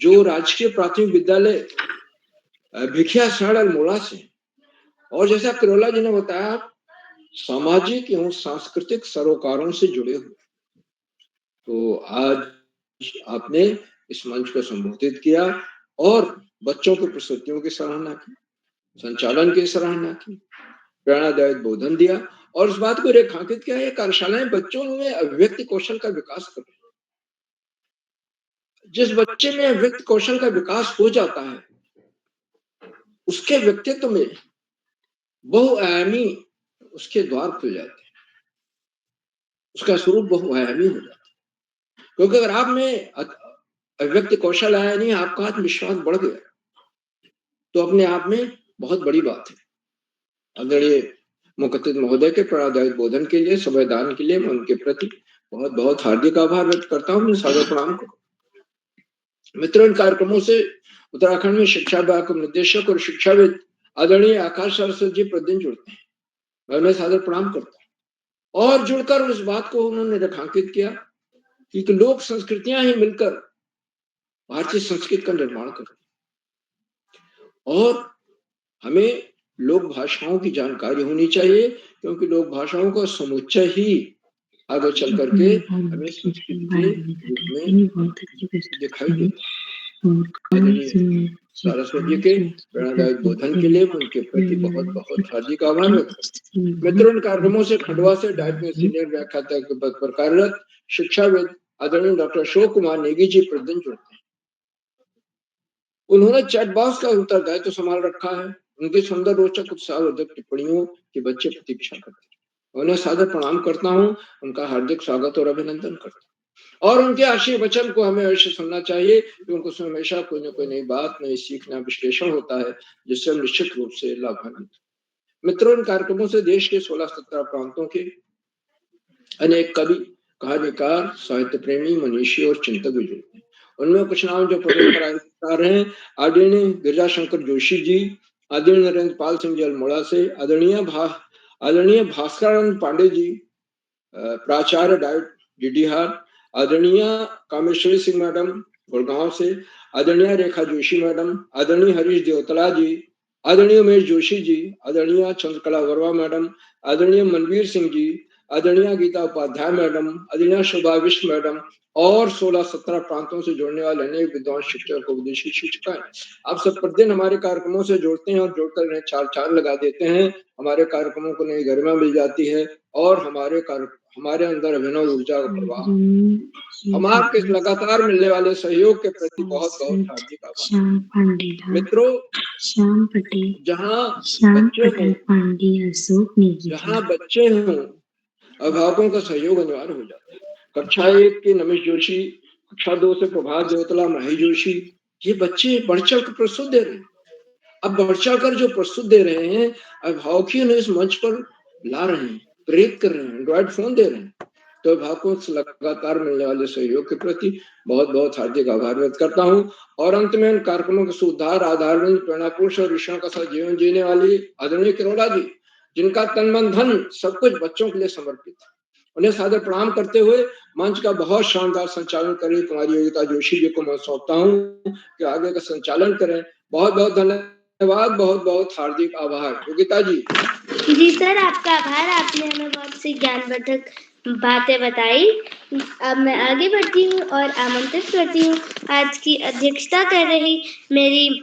जो राजकीय प्राथमिक विद्यालय भिखिया सड़ अल्मोड़ा से, और जैसा करोला जी ने बताया, सामाजिक एवं सांस्कृतिक सरोकारों से जुड़े हुए। तो आज आपने इस मंच को संबोधित किया और बच्चों की प्रस्तुतियों की सराहना की, संचालन की सराहना की, प्रेरणादायक बोधन दिया और इस बात को रेखांकित किया, ये कार्यशालाएं बच्चों में अभिव्यक्ति कौशल का विकास कर रही है। जिस बच्चे में अभिव्यक्ति कौशल का विकास हो जाता है, उसके व्यक्तित्व में बहुआयामी उसके द्वार खुल जाते हैं, उसका स्वरूप बहुआयामी हो जाता है। क्योंकि अगर आप में अभिव्यक्ति कौशल आया नहीं, आपका आत्मविश्वास बढ़ गया, तो अपने आप में बहुत बड़ी बात है। आदरणीय मुख्य अतिथि महोदय के प्रेरणादायक बोधन के लिए, संविधान के लिए मैं उनके प्रति बहुत बहुत हार्दिक आभार व्यक्त करता हूँ। मैं सादर प्रणाम करूँ। मित्रों, इन कार्यक्रमों से उत्तराखंड में शिक्षा विभाग के निदेशक और शिक्षाविद आदरणीय आकाश सरस्वती जी प्रतिदिन जुड़ते हैं। मैं उन्हें सादर प्रणाम करता हूँ और जुड़कर उस बात को उन्होंने रेखांकित किया कि लोक संस्कृतियां ही मिलकर भारतीय संस्कृति का निर्माण करती हैं और हमें लोक भाषाओं की जानकारी होनी चाहिए, क्योंकि लोक भाषाओं का समुच्चय ही आगे चल करके हमें संस्कृति के रूप में दिखाई देता है। आदरणीय सरस्वती के प्रेरणादायक बोधन के लिए मैं उनके प्रति बहुत बहुत हार्दिक आभार व्यक्त करता हूँ। मित्रों, इन कार्यक्रमों से खंडवा से डाइट में सीनियर व्याख्याता के पद पर कार्यरत शिक्षाविद आदरणीय डॉक्टर अशोक कुमार नेगी जी प्रतिदिन जुड़ते हैं। उन्होंने चैट बॉक्स का उत्तरदायित्व संभाल रखा है। उनकी सुंदर रोचक उत्साहवर्धक टिप्पणियों की बच्चे प्रतीक्षा करते हैं। उन्हें सादर प्रणाम करता हूँ, उनका हार्दिक स्वागत और अभिनंदन करता हूँ। और उनके आशीर्वाद वचन को हमें अवश्य सुनना चाहिए, क्योंकि उसमें हमेशा कोई ना कोई नई बात, नई सीख, नया विश्लेषण होता है, जिससे हम निश्चित रूप से लाभान्वित। मित्रों, इन कार्यक्रमों से देश के 16-17 प्रांतों के अनेक कवि, कहानीकार, साहित्य प्रेमी, मनीषी और चिंतक भी जुड़ते हैं। उनमें कुछ नाम जो परंपरा हैं: आदरणीय गिरिजाशंकर जोशी जी, आदरणीय नरेंद्र पाल सिंह जी अल्मोड़ा से, आदरणीय भास्करानंद पांडे जी, प्राचार्य डाइट डीडीहार, आदरणीय कामेश्वरी सिंह मैडम गुड़गांव से, आदरणीय रेखा जोशी मैडम, आदरणीय हरीश देवतला जी, आदरणीय उमेश जोशी जी, आदरणीय चंद्रकला वर्मा मैडम, आदरणीय मनवीर सिंह जी, आदरणीय गीता उपाध्याय मैडम, आदरणीय शोभा विश्व मैडम और 16-17 प्रांतों से जुड़ने वाले अनेक विद्वान शिक्षक और विदेशी शिक्षिकाएं, आप सब प्रतिदिन हमारे कार्यक्रमों से जुड़ते हैं और जुड़कर इन्हें चार लगा देते हैं। हमारे कार्यक्रमों को नई गरिमा मिल जाती है और हमारे अंदर अभिनव ऊर्जा का प्रवाह। हम आपके लगातार मिलने वाले सहयोग के प्रति बहुत बहुत हार्दिक आभार। मित्रों, श्याम पटेल, जहाँ बच्चे हों, अभिभावकों का सहयोग अनिवार्य हो जाता है। कक्षा 1 के नमेश जोशी, कक्षा 2 से प्रभात देवतला, महेश जोशी, ये बच्चे बढ़ चढ़ कर प्रस्तुत दे रहे हैं। अब बढ़ चढ़ कर जो प्रस्तुत दे रहे हैं, अभिभावक ही उन्हें इस मंच पर ला रहे हैं, प्रेरित कर रहे हैं, एंड्रॉइड फोन दे रहे हैं। तो अभिभावकों से लगातार मिलने वाले सहयोग के प्रति बहुत बहुत हार्दिक आभार व्यक्त करता हूँ। और अंत में इन कार्यक्रमों के सुधार आधारविंद प्रेरणा पुरुष और ऋषियों का साथ जीवन जीने वाली आदरणीय किरोड़ा जी, जिनका तन मन धन सब कुछ बच्चों के लिए समर्पित है, उन्हें सादर प्रणाम करते हुए मंच का बहुत शानदार संचालन करें कुमारी योगिता जोशी जी को मैं सौंपता हूँ कि आगे का संचालन करें। बहुत बहुत धन्यवाद, बहुत बहुत हार्दिक आभार। योगिता जी। जी सर, आपका आभार। आपने हमें बहुत सी ज्ञानवर्धक बातें बताई। अब मैं आगे बढ़ती हूँ और आमंत्रित करती हूँ आज की अध्यक्षता कर रही मेरी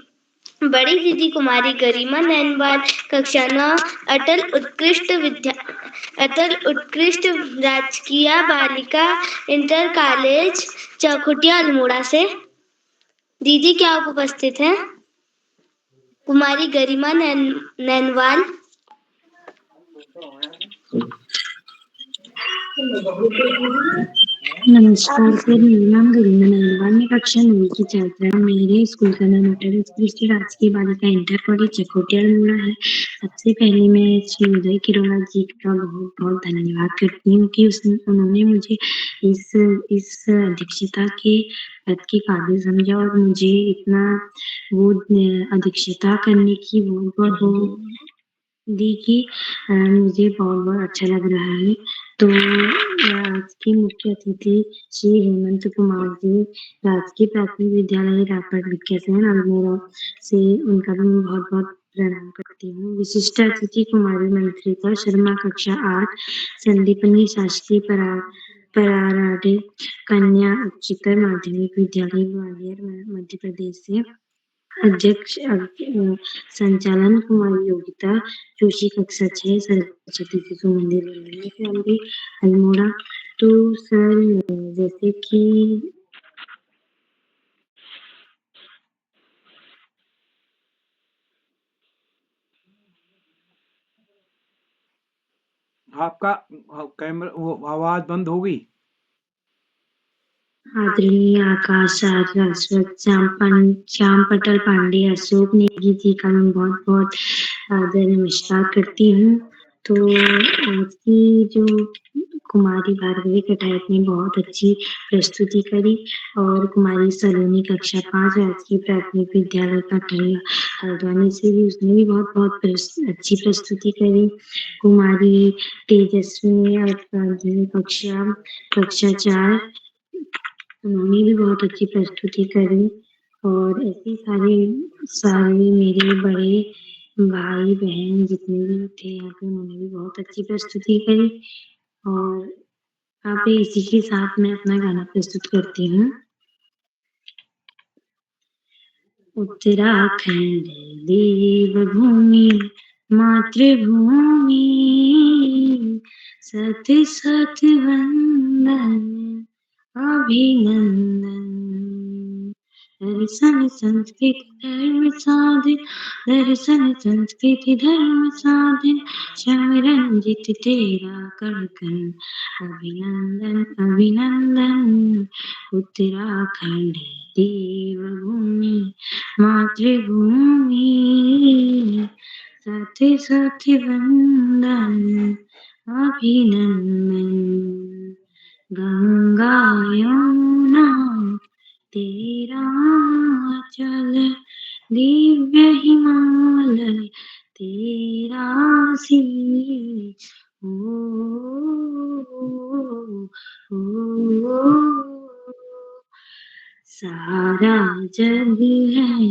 बड़ी दीदी कुमारी गरिमा नैनवाल, कक्षा 9, अटल उत्कृष्ट राजकीय बालिका इंटर कॉलेज चौखुटिया अल्मोड़ा से। दीदी क्या आप उपस्थित हैं? कुमारी गरिमा नैनवाल। नमस्कार सर, मेरा नाम गरिमा नैनवाल, मैं कक्षा 9 की छात्रा। मेरे स्कूल का नाम अटल उत्कृष्ट राजकीय बालिका इंटर कॉलेज चकोटिया अल्मोड़ा है। सबसे पहले मैं श्री उदय किरोड़ा जी का बहुत बहुत धन्यवाद करती हूँ कि उन्होंने मुझे इस अध्यक्षता के पद के काबिल समझा और मुझे इतना वो अध्यक्षता करने की बहुत दी कि मुझे बहुत बहुत अच्छा लग रहा है। तो आज के मुख्य अतिथि श्री हेमंत कुमार जी, राजकीय प्राथमिक विद्यालय रापट विज्ञान अल्मोड़ा से, उनका भी मैं बहुत बहुत प्रणाम करती हूँ। विशिष्ट अतिथि कुमारी मंत्रिता शर्मा, कक्षा 8, संदीपनी शास्त्री पराराडे कन्या उच्चतर माध्यमिक विद्यालय ग्वालियर मध्य प्रदेश से। अध्यक्ष संचालन कुमारी योगिता जोशी, कक्षा 6, सरस्वती शिशु मंदिर अल्मोड़ा। तो सर, जैसे कि आपका कैमरा वो आवाज बंद हो गई। आदरणीय आकाश शाश्वत, श्याम पटल पांडे, अशोक नेगी जी का मैं बहुत बहुत आदर नमस्कार करती हूँ। तो आज की जो कुमारी भार्गवी कटायत ने बहुत अच्छी प्रस्तुति करी और कुमारी सलोनी, कक्षा 5, राजकीय प्राथमिक विद्यालय कटैया हल्द्वानी से भी, उसने भी बहुत बहुत अच्छी प्रस्तुति करी। कुमारी तेजस्वी ने कक्षा 4, उन्होंने भी बहुत अच्छी प्रस्तुति करी। और ऐसे सारे मेरे बड़े भाई बहन जितने भी थे यहाँ पे, उन्होंने भी बहुत अच्छी प्रस्तुति करी। और आप इसी के साथ मैं अपना गाना प्रस्तुत करती हूँ। उत्तराखंड देवभूमि मातृभूमि, सत सत वंदन अभिनंदन। दर्शन संस्कृति धर्म साधन, दर्शन संस्कृति धर्म साधन, श्याम रंजित तेरा कर कन, अभिनंदन अभिनंदन। उत्तराखंड देवभूमि मातृभूमि, सत सत वंदन अभिनंदन। गंगा यमुना तेरा चल, दिव्य हिमालय तेरा शीश। सारा जग है,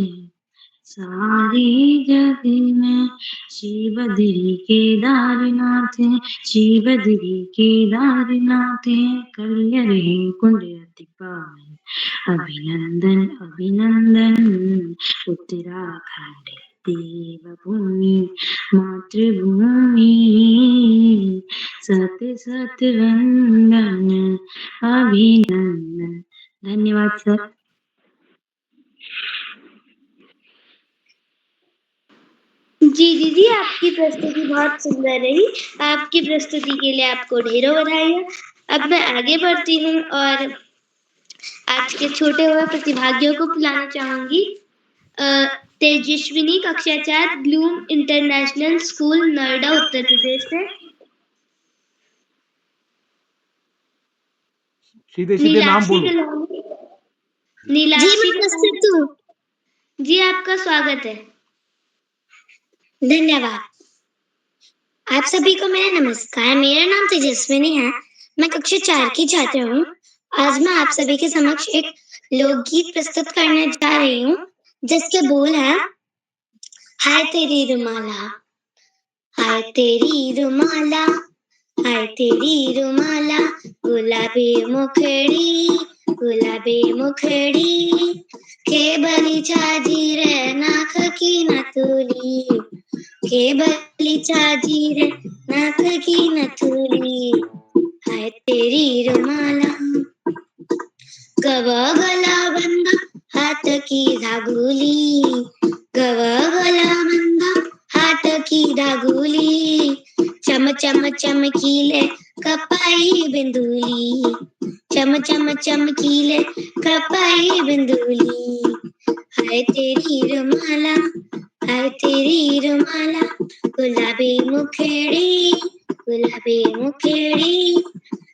सारे जग में शिव बद्री केदारनाथ, शिव बद्री केदारनाथ, कलियर है कुंड अति पावन, अभिनंदन अभिनंदन। उत्तराखंड देवभूमि मातृभूमि, सत सत वंदन अभिनंदन। धन्यवाद सर। जी दीदी, आपकी प्रस्तुति बहुत सुंदर रही। आपकी प्रस्तुति के लिए आपको ढेरों बधाई। अब मैं आगे बढ़ती हूँ और आज के छोटे हुए प्रतिभागियों को बुलाना चाहूंगी। तेजस्विनी कक्षा 4 Bloom international school Noida Uttar Pradesh से। सीधे सीधे नाम बोलो। नीलाक्षी जी, आपका स्वागत है। धन्यवाद। आप सभी को मेरा नमस्कार। मेरा नाम तेजस्विनी है। मैं कक्षा 4 की छात्र हूँ। आज मैं आप सभी के समक्ष एक लोकगीत प्रस्तुत करने जा रही हूँ, जिसके बोल हैं, हाय तेरी रुमाला, हाय तेरी रुमाला, हाय तेरी रुमाला, गुलाबी मुखड़ी, गुलाबी मुखड़ी, के बली छाजी रे नाक की नथुली, के बली छाजी रे नाक की नथुली, हाय तेरी रुमाला। गवा गला बंदा हाथ की धागुली, गवा गला बंदा हाथ की धागुली, चम चम चमकीले कपाई बिंदुली, चम चम चमकीले कपाई बिंदुली, हाय तेरी रुमाला, हाय तेरी रुमाला, गुलाबी मुखड़ी, गुलाबी मुखड़ी,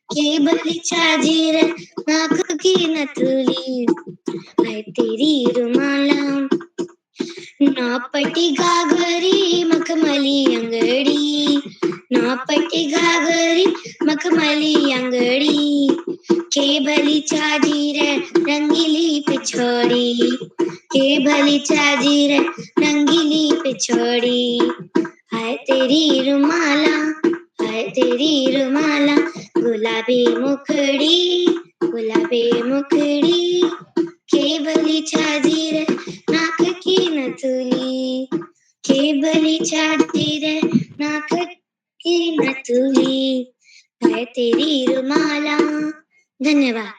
के बली छाजी रे नाक की नथुली, हाय तेरी रुमाला। नापटी घाघरी मखमली अंगड़ी, नापटी घाघरी मखमली अंगड़ी, के भली छाजी रे रंगीली पिछोड़ी, के भली छाजी रे रंगीली पिछोड़ी, हाय तेरी रुमाला, हाय तेरी रुमाला, गुलाबी मुखड़ी, गुलाबी मुखड़ी, के भली छाजी रे नाक की नथुली, के भली छाजी रे नाक की नथुली, हाय तेरी रुमाला। धन्यवाद।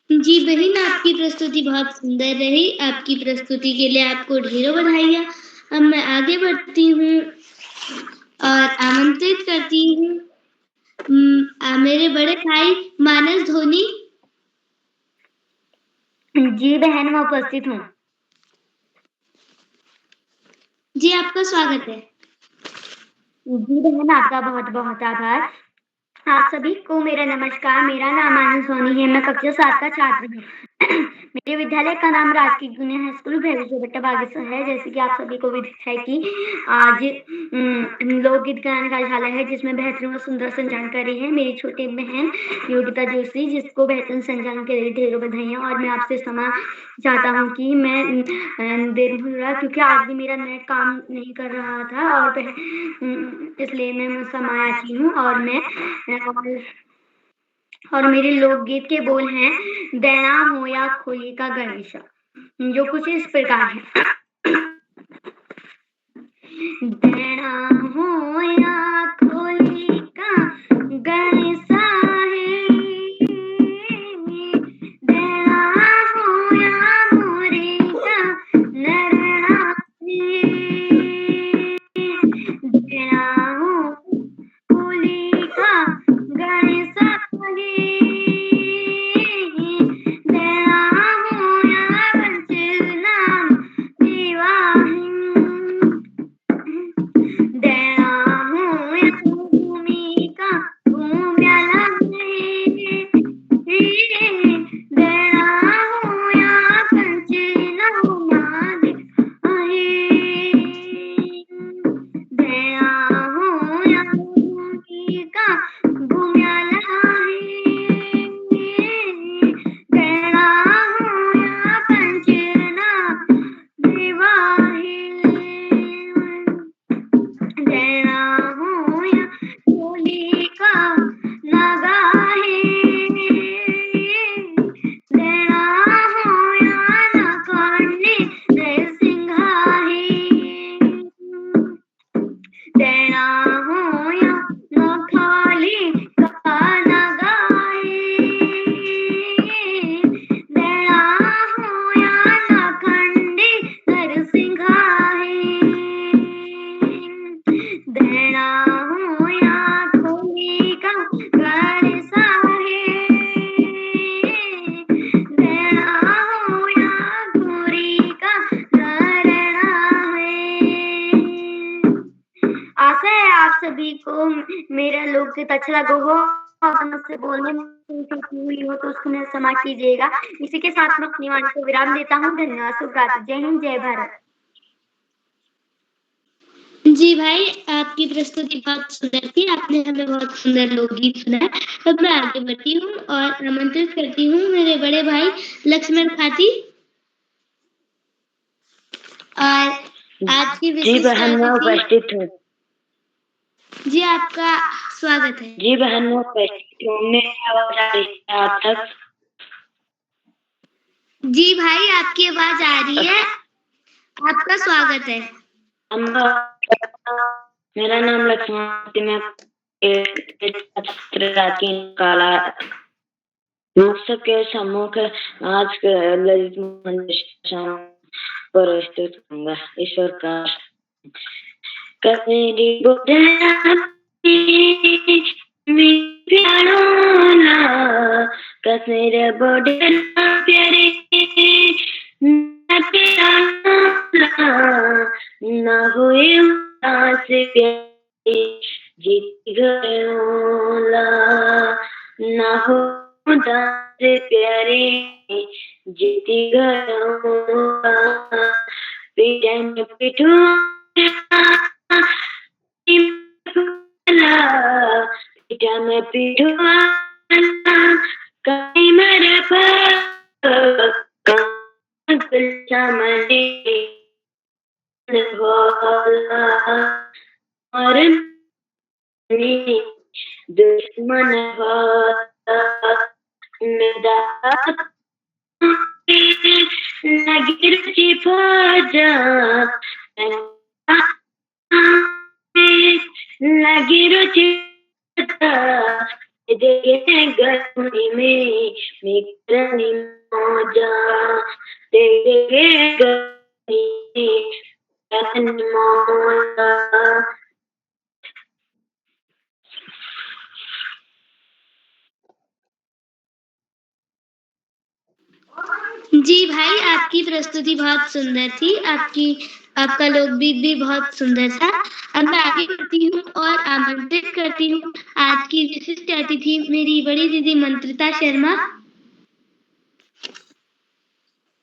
जी बहन, आपकी प्रस्तुति बहुत सुंदर रही। आपकी प्रस्तुति के लिए आपको ढेरों बधाई। अब मैं आगे बढ़ती हूँ और आमंत्रित करती हूँ मेरे बड़े भाई मानस धोनी। जी बहन, मैं उपस्थित हूँ। जी, आपका स्वागत है। जी बहन, आपका बहुत बहुत आभार। आप सभी को मेरा नमस्कार। मेरा नाम मानस सोनी है। मैं कक्षा 7 का छात्र हूँ। मेरे विद्यालय का नाम राजकीय जूनियर हाई स्कूल भैरवपुर बेट्टा बागेश्वर है। जैसे कि आप सभी को विदित है कि आज लोकगीत गायन कार्यशाला है, जिसमें बेहतरीन और सुंदर संचालन कर रही है मेरी छोटी बहन योगिता जोशी, जिसको बेहतरीन संचालन के लिए ढेरों बधाइयाँ। और मैं आपसे क्षमा चाहता हूँ कि मैं देर हो रहा, क्योंकि आज भी मेरा नेट काम नहीं कर रहा था, और इसलिए मैं समायाची हूँ। और मेरे लोकगीत के बोल हैं, दैना हो या खोली का गणेशा, जो कुछ इस प्रकार है। दैना हो या खोली का गणेशा है, दैना हो या मोरे का नरना है, दैना हो खोली का गणेशा है, दैना हो या पंचनाम विवाहिन, दैना हो या भूमिका भूम्याला है, दैना हो या पंचनामादि आहे, दैना हो या भूमिका भूम्याला आहे, दैना हो या पंचनाम विवाहिन, दैना हो या खोली का नागा है, दैना हो या नकाने नरसिंह है, दैना हो या नखाली का नागा है, दैना हो या नखंडी नरसिंह है, दैना हो या खोली का गणेशा है, दैना हो या खोरी का नरना है। आशा है आप सभी को मेरा लोकगीत अच्छा लगा हो, और मुझसे बोलने में त्रुटि हुई हो तो उसको मेरा क्षमा कीजिएगा। इसी के साथ मैं अपनी वाणी को विराम देता हूँ। धन्यवाद, शुभ रात्रि, जय हिंद, जय भारत। जी भाई, आपकी प्रस्तुति बहुत सुंदर थी। आपने हमें बहुत सुंदर लोकगीत सुनाया। अब मैं आगे बढ़ती हूँ और आमंत्रित करती हूँ मेरे बड़े भाई लक्ष्मण खाती। और आज की जी बहन, मैं उपस्थित हूँ। जी, आपका स्वागत है। जी बहन, मैं उपस्थित हूँ। मेरी आवाज आ रही है आप तक? जी भाई, आपकी आवाज आ रही है। आपका स्वागत है। मेरा नाम लक्ष्मण, मैं छात्र काला आप सबके सम्मुख आज ललित मंदिर प्रस्तुत करूंगा। ईश्वर का कश्मीरी कश्मीर बोडला प्यारे ना हुए उदास प्यारे जीत गयोला, ना हो उदास प्यारे जीत गयोला, पीछे में पिठू पीछा में पिठुआ कहीं मेरे पर सामने और दुश्मन लगी रुचि फौजा लगी रुचि गर्मी में मित्रनी मौजा तेरे गर्मी में मौजा। जी भाई, आपकी प्रस्तुति बहुत सुंदर थी। आपका लोकगीत भी बहुत सुंदर था। अब मैं आगे बढ़ती हूँ और आमंत्रित करती हूँ आज की विशिष्ट अतिथि मेरी बड़ी दीदी मंत्रिता शर्मा।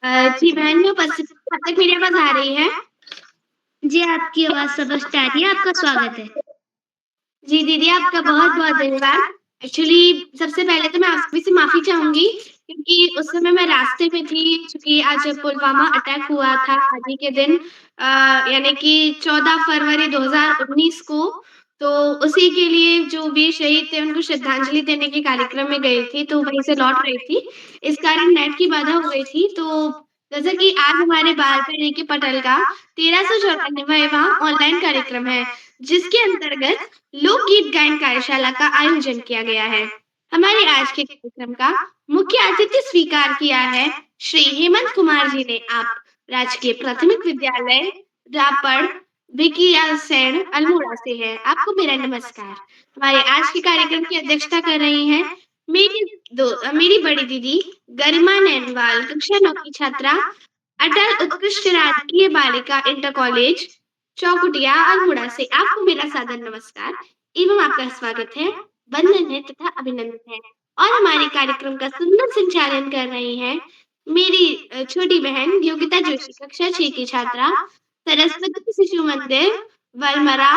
जी बहन, मैं उपस्थिति कथक मीडिया पास आ रही है। जी, आपकी आवाज़ स्पष्ट आ रही है, आपका स्वागत है। जी दीदी, आपका बहुत-बहुत धन्यवाद। एक्चुअली सबसे पहले तो मैं आप सभी से माफ़ी चाहूँगी क्योंकि उस समय मैं रास्ते में थी, चूँकि आज पुलवामा अटैक हुआ था आज ही के दिन यानी कि 14 फरवरी 2019 को, तो उसी के लिए जो वीर शहीद थे उनको श्रद्धांजलि देने के कार्यक्रम में गई थी, तो वहीं से लौट रही थी। इस कारण नेट की बाधा हो गई थी, तो जैसा कि आज हमारे बालपीढ़ी के पटल का 1394वाँ ऑनलाइन कार्यक्रम है, जिसके अंतर्गत लोकगीत गायन कार्यशाला का आयोजन किया गया है। हमारे आज के कार्यक्रम का मुख्य अतिथि स्वीकार किया है श्री हेमंत कुमार जी ने। आप राजकीय प्राथमिक विद्यालय रापड़ विकिया सेन अल्मोड़ा से है। आपको मेरा नमस्कार। हमारे आज के कार्यक्रम की अध्यक्षता कर रही हैं मेरी बड़ी दीदी गरिमा नैनवाल, कक्षा 9 की छात्रा, अटल उत्कृष्ट राजकीय बालिका इंटर कॉलेज चौकुटिया अल्मोड़ा से। आपको मेरा सादर नमस्कार एवं आपका स्वागत है, वंदन है तथा अभिनंदन है। और हमारे कार्यक्रम का सुंदर संचालन कर रही हैं मेरी छोटी बहन योगिता जोशी, कक्षा 6 की छात्रा, सरस्वती शिशु मंदिर वलमरा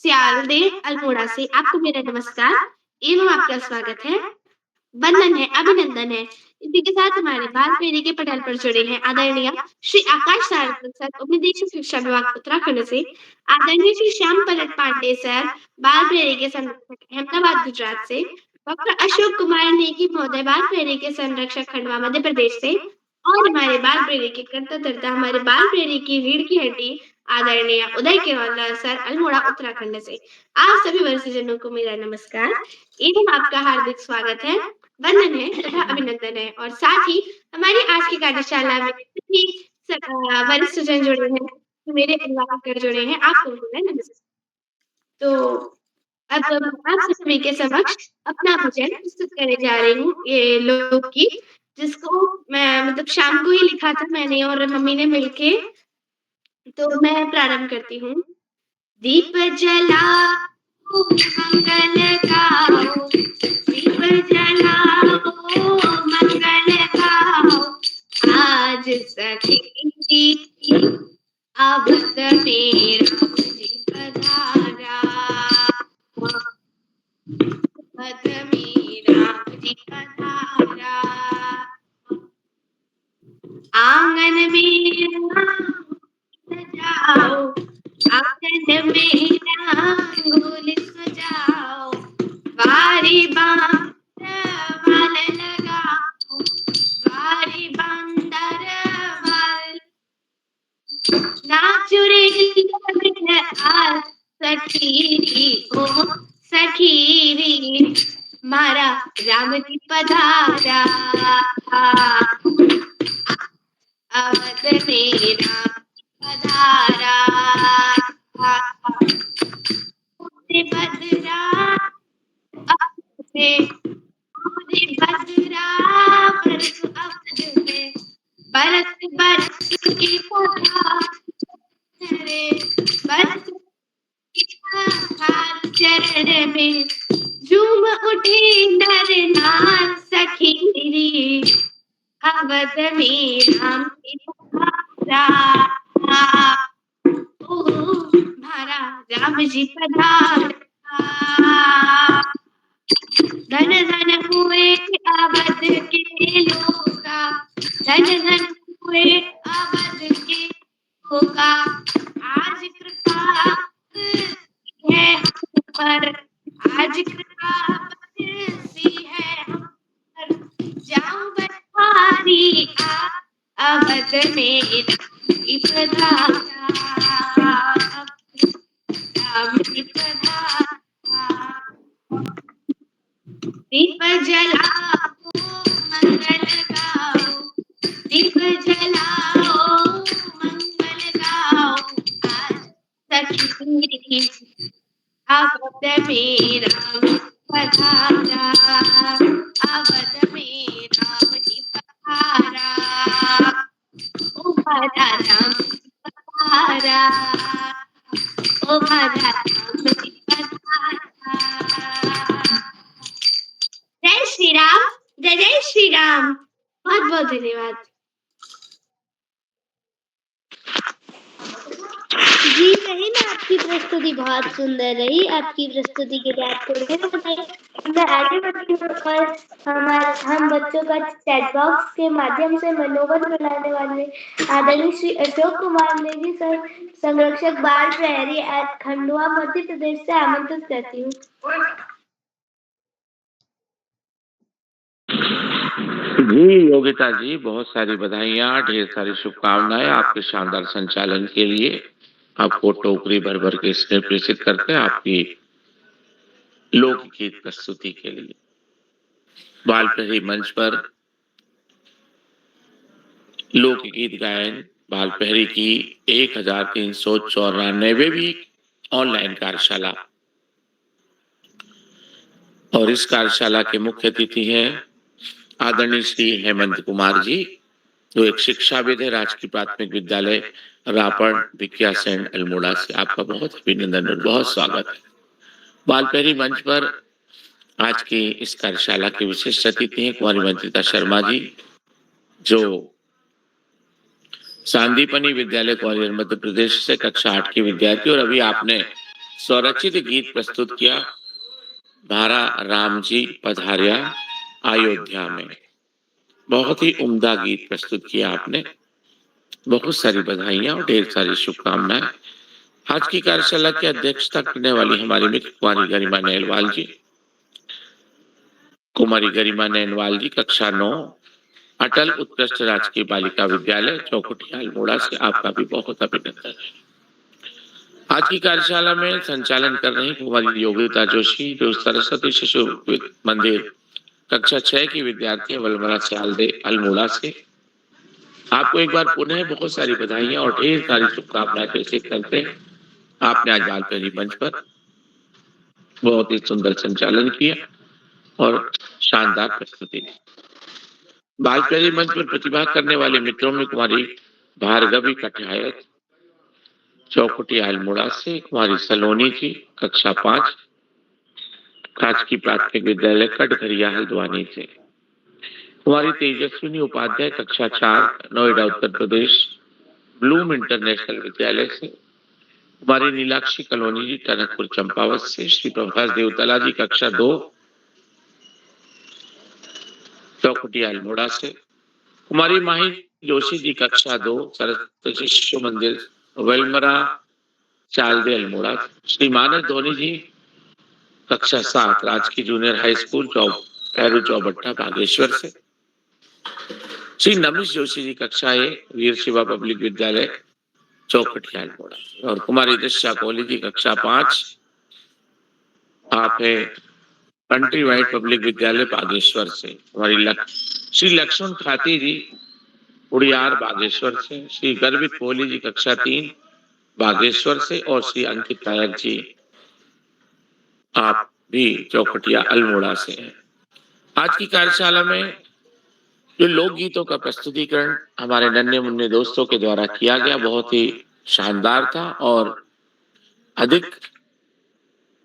स्यालदे अल्मोड़ा से। आपको मेरा नमस्कार एवं आपका स्वागत है, वंदन है, अभिनंदन है। इसी के साथ हमारे बाल पीढ़ी के पटल पर जुड़े हैं आदरणीय श्री आकाश सारंग सर, उपनिदेशक शिक्षा विभाग उत्तराखंड से, आदरणीय श्री श्याम पलट पांडे सर, बाल पीढ़ी के संरक्षक अहमदाबाद गुजरात से, डॉक्टर अशोक कुमार नेगी महोदय, बाल पीढ़ी के संरक्षक खंडवा मध्य प्रदेश से, और हमारे बाल पीढ़ी के कर्ता हमारे बाल पीढ़ी की रीढ़ की हड्डी आदरणीय उदय केवल सर, अल्मोड़ा उत्तराखंड से। आप सभी वरिष्ठजनों को मेरा नमस्कार एवं आपका हार्दिक स्वागत है, वंदन है तथा अभिनंदन है। और साथ ही हमारी आज की कार्यशाला में जितने भी वरिष्ठ जन जुड़े हैं, मेरे अभिभावक जुड़े हैं, आपको मेरा नमस्कार। तो अब आप सभी के समक्ष अपना भजन प्रस्तुत करने जा रही हूँ, ये लोकगीत, जिसको मैं मतलब शाम को ही लिखा था मैंने और मम्मी ने मिलके, तो मैं प्रारंभ करती हूँ। दीप जलाओ मंगल गाओ, दीप जलाओ मंगल गाओ, आज सखी आवत मेरा जी पधारा, आवत मेरा जी पधारा, आंगन मेरा सजाओ, आंगन मेरा रंगोली सजाओ, बारी बांदर वाल लगाओ, बारी बांदर वाल नाचो रे आज सखीरी ओ सखीरी, मारा राम जी पधारा, आवत मेरा पधारा, पूरे बदरा अपने, पूरे बदरा बरस अवध में, बरस बरस की पधार रे, बरस चरण में, झूम उठे नर नार सखीरी, आवत मेरा पधारा, ओ मारा राम जी पधारा, धन धन हुए अवध के लोका, धन धन हुए अवध के लोका, आज कृपा है हम पर, आज कृपा बरसी है हम पर, जाऊं बरसारी अवध मेरा पधारा, राम जी पधारा, दीप जलाओ मंगल गाओ, दीप जलाओ मंगल गाओ, आज सखी आवत मेरा पधारा, आवत मेरा पधारा, ओ भरा राम पधारा, ओ भरा राम पधारा। जय श्री राम, जय जय श्री राम। बहुत बहुत धन्यवाद। जी नहीं, ना आपकी प्रस्तुति बहुत सुंदर रही। आपकी प्रस्तुति के लिए आपको धन्यवाद बताइए। मैं आगे बढ़ती हूँ और हम बच्चों का चैट बॉक्स के माध्यम से मनोबल बढ़ाने वाले आदरणीय श्री अशोक कुमार नेगी सर, संरक्षक बाल प्रहरी खंडवा मध्य प्रदेश से आमंत्रित करती हूँ। जी योगिता जी, बहुत सारी बधाइयाँ, ढेर सारी शुभकामनाएं आपके शानदार संचालन के लिए। आपको टोकरी भर भर के स्नेह प्रेषित करते हैं आपकी लोकगीत प्रस्तुति के लिए। बाल प्रहरी मंच पर लोकगीत गायन बाल प्रहरी की 1394वीं ऑनलाइन कार्यशाला, और इस कार्यशाला के मुख्य अतिथि हैं आदरणीय श्री हेमंत कुमार जी, जो एक शिक्षाविद है राजकीय प्राथमिक विद्यालय रापड़ भिकियासैंड अल्मोड़ा से। आपका बहुत अभिनंदन और बहुत स्वागत है। बाल प्रहरी मंच पर आज की इस कार्यशाला के विशिष्ट अतिथि हैं कुमारी मंत्रिता शर्मा जी, जो सांदीपनी विद्यालय ग्वालियर मध्य प्रदेश से कक्षा 8 की विद्यार्थी, और अभी आपने स्वरचित गीत प्रस्तुत किया भारा राम जी पधारिया अयोध्या में। बहुत ही उम्दा गीत प्रस्तुत किया आपने। बहुत सारी बधाइयां और ढेर सारी शुभकामनाएं। आज की कार्यशाला की अध्यक्षता करने वाली हमारी मित्र कुमारी गरिमा नैनवाल जी। कुमारी गरिमा नैनवाल जी कक्षा 9 अटल उत्कृष्ट राजकीय बालिका विद्यालय चौखुटिया अल्मोड़ा से। आपका भी बहुत अभिनंदन है। आज की कार्यशाला में संचालन कर रही कुमारी योगिता जोशी, जो सरस्वती शिशु मंदिर कक्षा 6 की विद्यार्थी वलमरा सियालदे अल्मोड़ा से। आपको एक बार पुनः बहुत सारी बधाइयां और ढेर सारी शुभकामनाएं प्रेषित करते हैं। आपने आज बाल प्रहरी मंच पर बहुत ही सुंदर संचालन किया और शानदार प्रस्तुति दी। बाल प्रहरी मंच पर प्रतिभा करने वाले मित्रों में कुमारी भार्गवी कटियायत चौखुटिया अल्मोड़ा से, कुमारी सलोनी जी कक्षा 5 राजकीय प्राथमिक विद्यालय कटघरिया हल्द्वानी से, कुमारी तेजस्विनी उपाध्याय कक्षा 4 नोएडा उत्तर प्रदेश ब्लूम इंटरनेशनल विद्यालय से, कुमारी नीलाक्षी कलोनी जी टनकपुर चंपावत से, श्री प्रभास देवतला जी कक्षा 2 चौखुटिया अल्मोड़ा से, कुमारी माही जोशी जी कक्षा 2 सरस्वती शिशु मंदिर वेलमरा चालदे अल्मोड़ा, श्री मानस धोनी जी कक्षा 7 राजकीय junior high school Pairu Chaubatta Bageshwar से, श्री नमिश जोशी जी कक्षा 1 वीर शिवा पब्लिक विद्यालय चौखुटिया अल्मोड़ा, और कुमारी दृश्या कोहली जी कक्षा 5 आप है कंट्री वाइड पब्लिक विद्यालय बागेश्वर से, हमारी श्री लक्ष्मण खाती जी उड़ियार बागेश्वर से, श्री गर्वित कोहली जी कक्षा 3 बागेश्वर से, और श्री अंकित नायक जी आप भी चौखुटिया अल्मोड़ा से हैं। आज की कार्यशाला में जो लोकगीतों का प्रस्तुतिकरण हमारे नन्हे मुन्ने दोस्तों के द्वारा किया गया बहुत ही शानदार था, और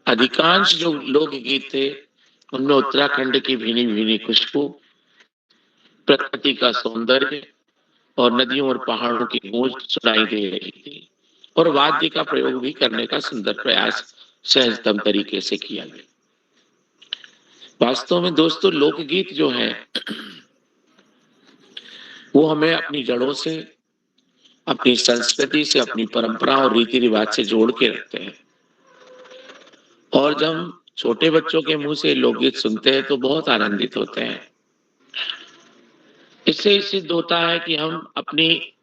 अधिकांश जो लोकगीत थे उनमें उत्तराखंड की भीनी भीनी खुशबू, प्रकृति का सौंदर्य और नदियों और पहाड़ों की गूंज सुनाई दे रही थी, और वाद्य का प्रयोग भी करने का सुंदर प्रयास सहजतम तरीके से किया गया। वास्तव में दोस्तों लोकगीत जो है वो हमें अपनी जड़ों से, अपनी संस्कृति से, अपनी परंपरा और रीति रिवाज से जोड़ के रखते हैं, और जब हम छोटे बच्चों के मुंह से लोकगीत सुनते हैं तो बहुत आनंदित होते हैं। इससे सिद्ध होता है कि हम अपनी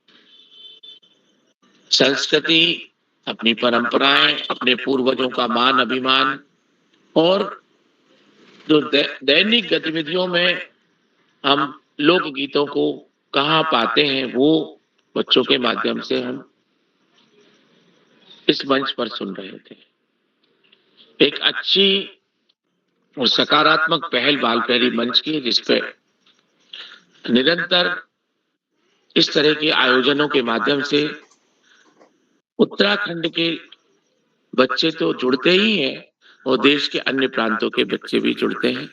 संस्कृति, अपनी परंपराएं, अपने पूर्वजों का मान अभिमान और जो दैनिक गतिविधियों में हम लोकगीतों को कहाँ पाते हैं, वो बच्चों के माध्यम से हम इस मंच पर सुन रहे थे। एक अच्छी और सकारात्मक पहल बाल प्रहरी मंच की, जिसपे निरंतर इस तरह के आयोजनों के माध्यम से उत्तराखंड के बच्चे तो जुड़ते ही हैं और देश के अन्य प्रांतों के बच्चे भी जुड़ते हैं,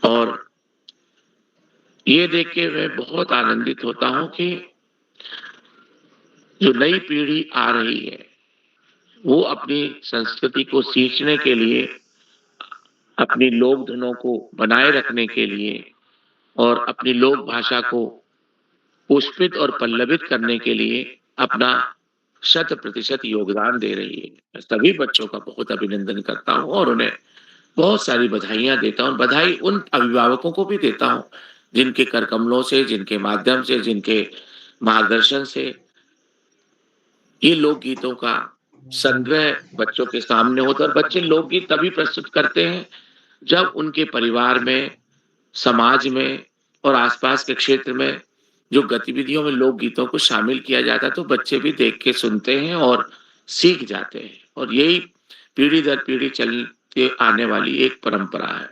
और ये देख के मैं बहुत आनंदित होता हूं कि जो नई पीढ़ी आ रही है वो अपनी संस्कृति को सींचने के लिए, अपनी लोक धुनों को बनाए रखने के लिए और अपनी लोक भाषा को पुष्पित और पल्लवित करने के लिए अपना 100% योगदान दे रही है। मैं सभी बच्चों का बहुत अभिनंदन करता हूँ और उन्हें बहुत सारी बधाइयाँ देता हूँ। बधाई उन अभिभावकों को भी देता हूँ जिनके कर कमलों से, जिनके माध्यम से, जिनके मार्गदर्शन से ये लोकगीतों का संग्रह बच्चों के सामने होता है। और बच्चे लोकगीत तभी प्रस्तुत करते हैं जब उनके परिवार में, समाज में और आसपास के क्षेत्र में जो गतिविधियों में लोकगीतों को शामिल किया जाता है तो बच्चे भी देख के सुनते हैं और सीख जाते हैं। और यही पीढ़ी दर पीढ़ी चलते आने वाली एक परंपरा है।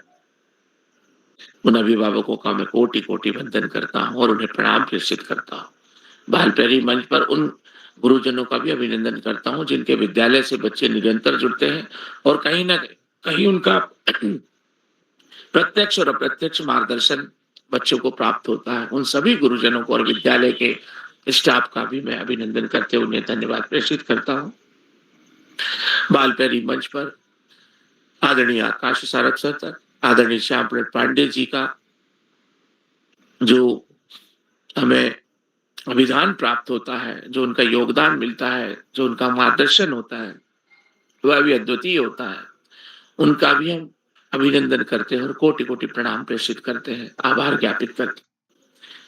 उन अभिभावकों का मैं कोटि-कोटि वंदन करता हूँ और उन्हें प्रणाम प्रेषित करता हूँ। बाल प्रेरी मंच पर उन गुरुजनों का भी अभिनंदन करता हूँ जिनके विद्यालय से बच्चे निरंतर जुड़ते हैं और कहीं न कहीं उनका प्रत्यक्ष और अप्रत्यक्ष मार्गदर्शन बच्चों को प्राप्त होता है। उन सभी गुरुजनों को और विद्यालय के स्टाफ का भी मैं अभिनंदन करते हुए उन्हें धन्यवाद प्रेषित करता हूँ। बाल प्रेरी मंच पर आदरणीय आकाश सारक सर, आदरणीय श्याम प्रसाद पांडे जी का जो हमें अभिधान प्राप्त होता है, जो उनका योगदान मिलता है, जो उनका मार्गदर्शन होता है, वह भी अद्वितीय होता है। उनका भी हम अभिनंदन करते हैं और कोटि-कोटि प्रणाम प्रेषित करते हैं, आभार ज्ञापित करते हैं।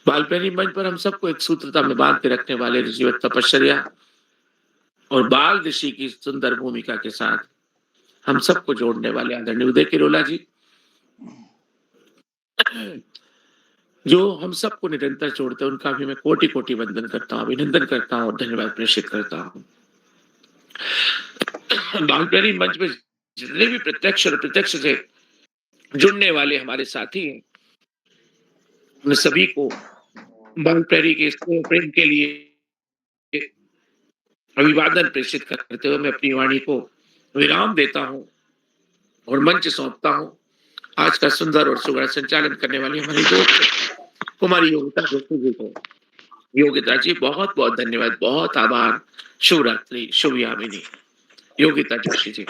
बाल प्रेरी मंच पर हम सबको एक सूत्रता में बांध के रखने वाले ऋषिवत तपश्चर्या और बाल ऋषि की सुंदर भूमिका के साथ हम सबको जोड़ने वाले आदरणीय उदय किरोला जी जो हम सबको निरंतर जोड़ते हैं, उनका भी मैं कोटि-कोटि वंदन करता हूँ, अभिनंदन करता हूँ और धन्यवाद प्रेषित करता हूँ। बाल प्रेरी मंच में जितने भी प्रत्यक्ष और अप्रत्यक्ष से जुड़ने वाले हमारे साथी हैं, उन सभी को बाल प्रेरी के इस प्रेम के लिए अभिवादन प्रेषित करते हुए मैं अपनी वाणी को विराम देता हूँ और मंच सौंपता हूँ आज का सुंदर और सुगढ़ संचालन करने वाली हमारी दोस्त कुमारी योगिता जोशी जी को। योगिता जी बहुत बहुत धन्यवाद, बहुत आभार। शुभ रात्रि, शुभ यामिनी। योगिता जोशी जी।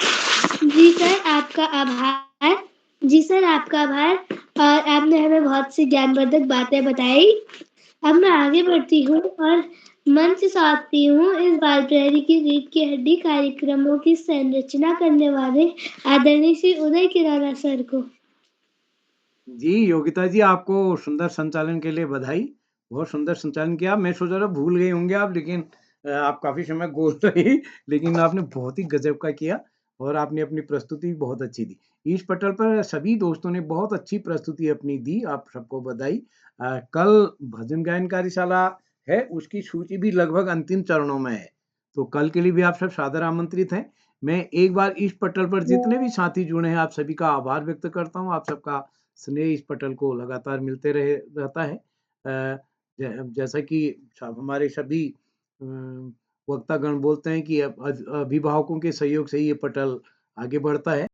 जी सर, आपका आभार। जी सर, आपका आभार और आपने हमें बहुत सी ज्ञानवर्धक बातें बताई। अब मैं आगे बढ़ती हूँ और मंच सौंपती हूँ इस बाल प्रहरी की रीढ़ की हड्डी कार्यक्रमों की संरचना करने वाले आदरणीय श्री उदय किराला सर को। जी, योगिता जी आपको सुंदर संचालन के लिए बधाई। बहुत सुंदर संचालन किया। मैं सोच रहा था भूल गए होंगे आप लेकिन आप काफ़ी समय बोल रही लेकिन आपने बहुत ही गज़ब का किया और आपने अपनी प्रस्तुति बहुत अच्छी दी। इस पटल पर सभी दोस्तों ने बहुत अच्छी प्रस्तुति अपनी दी, आप सबको बधाई। कल भजन गायन कार्यशाला है, उसकी सूची भी लगभग अंतिम चरणों में है। तो कल के लिए भी आप सब सादर आमंत्रित हैं। मैं एक बार इस पटल पर जितने भी साथी जुड़े हैं, आप सभी का आभार व्यक्त करता हूँ। आप सबका स्नेह इस पटल को लगातार मिलते रहता है। जैसा कि हमारे सभी वक्तागण बोलते हैं कि अभिभावकों के सहयोग से ही ये पटल आगे बढ़ता है।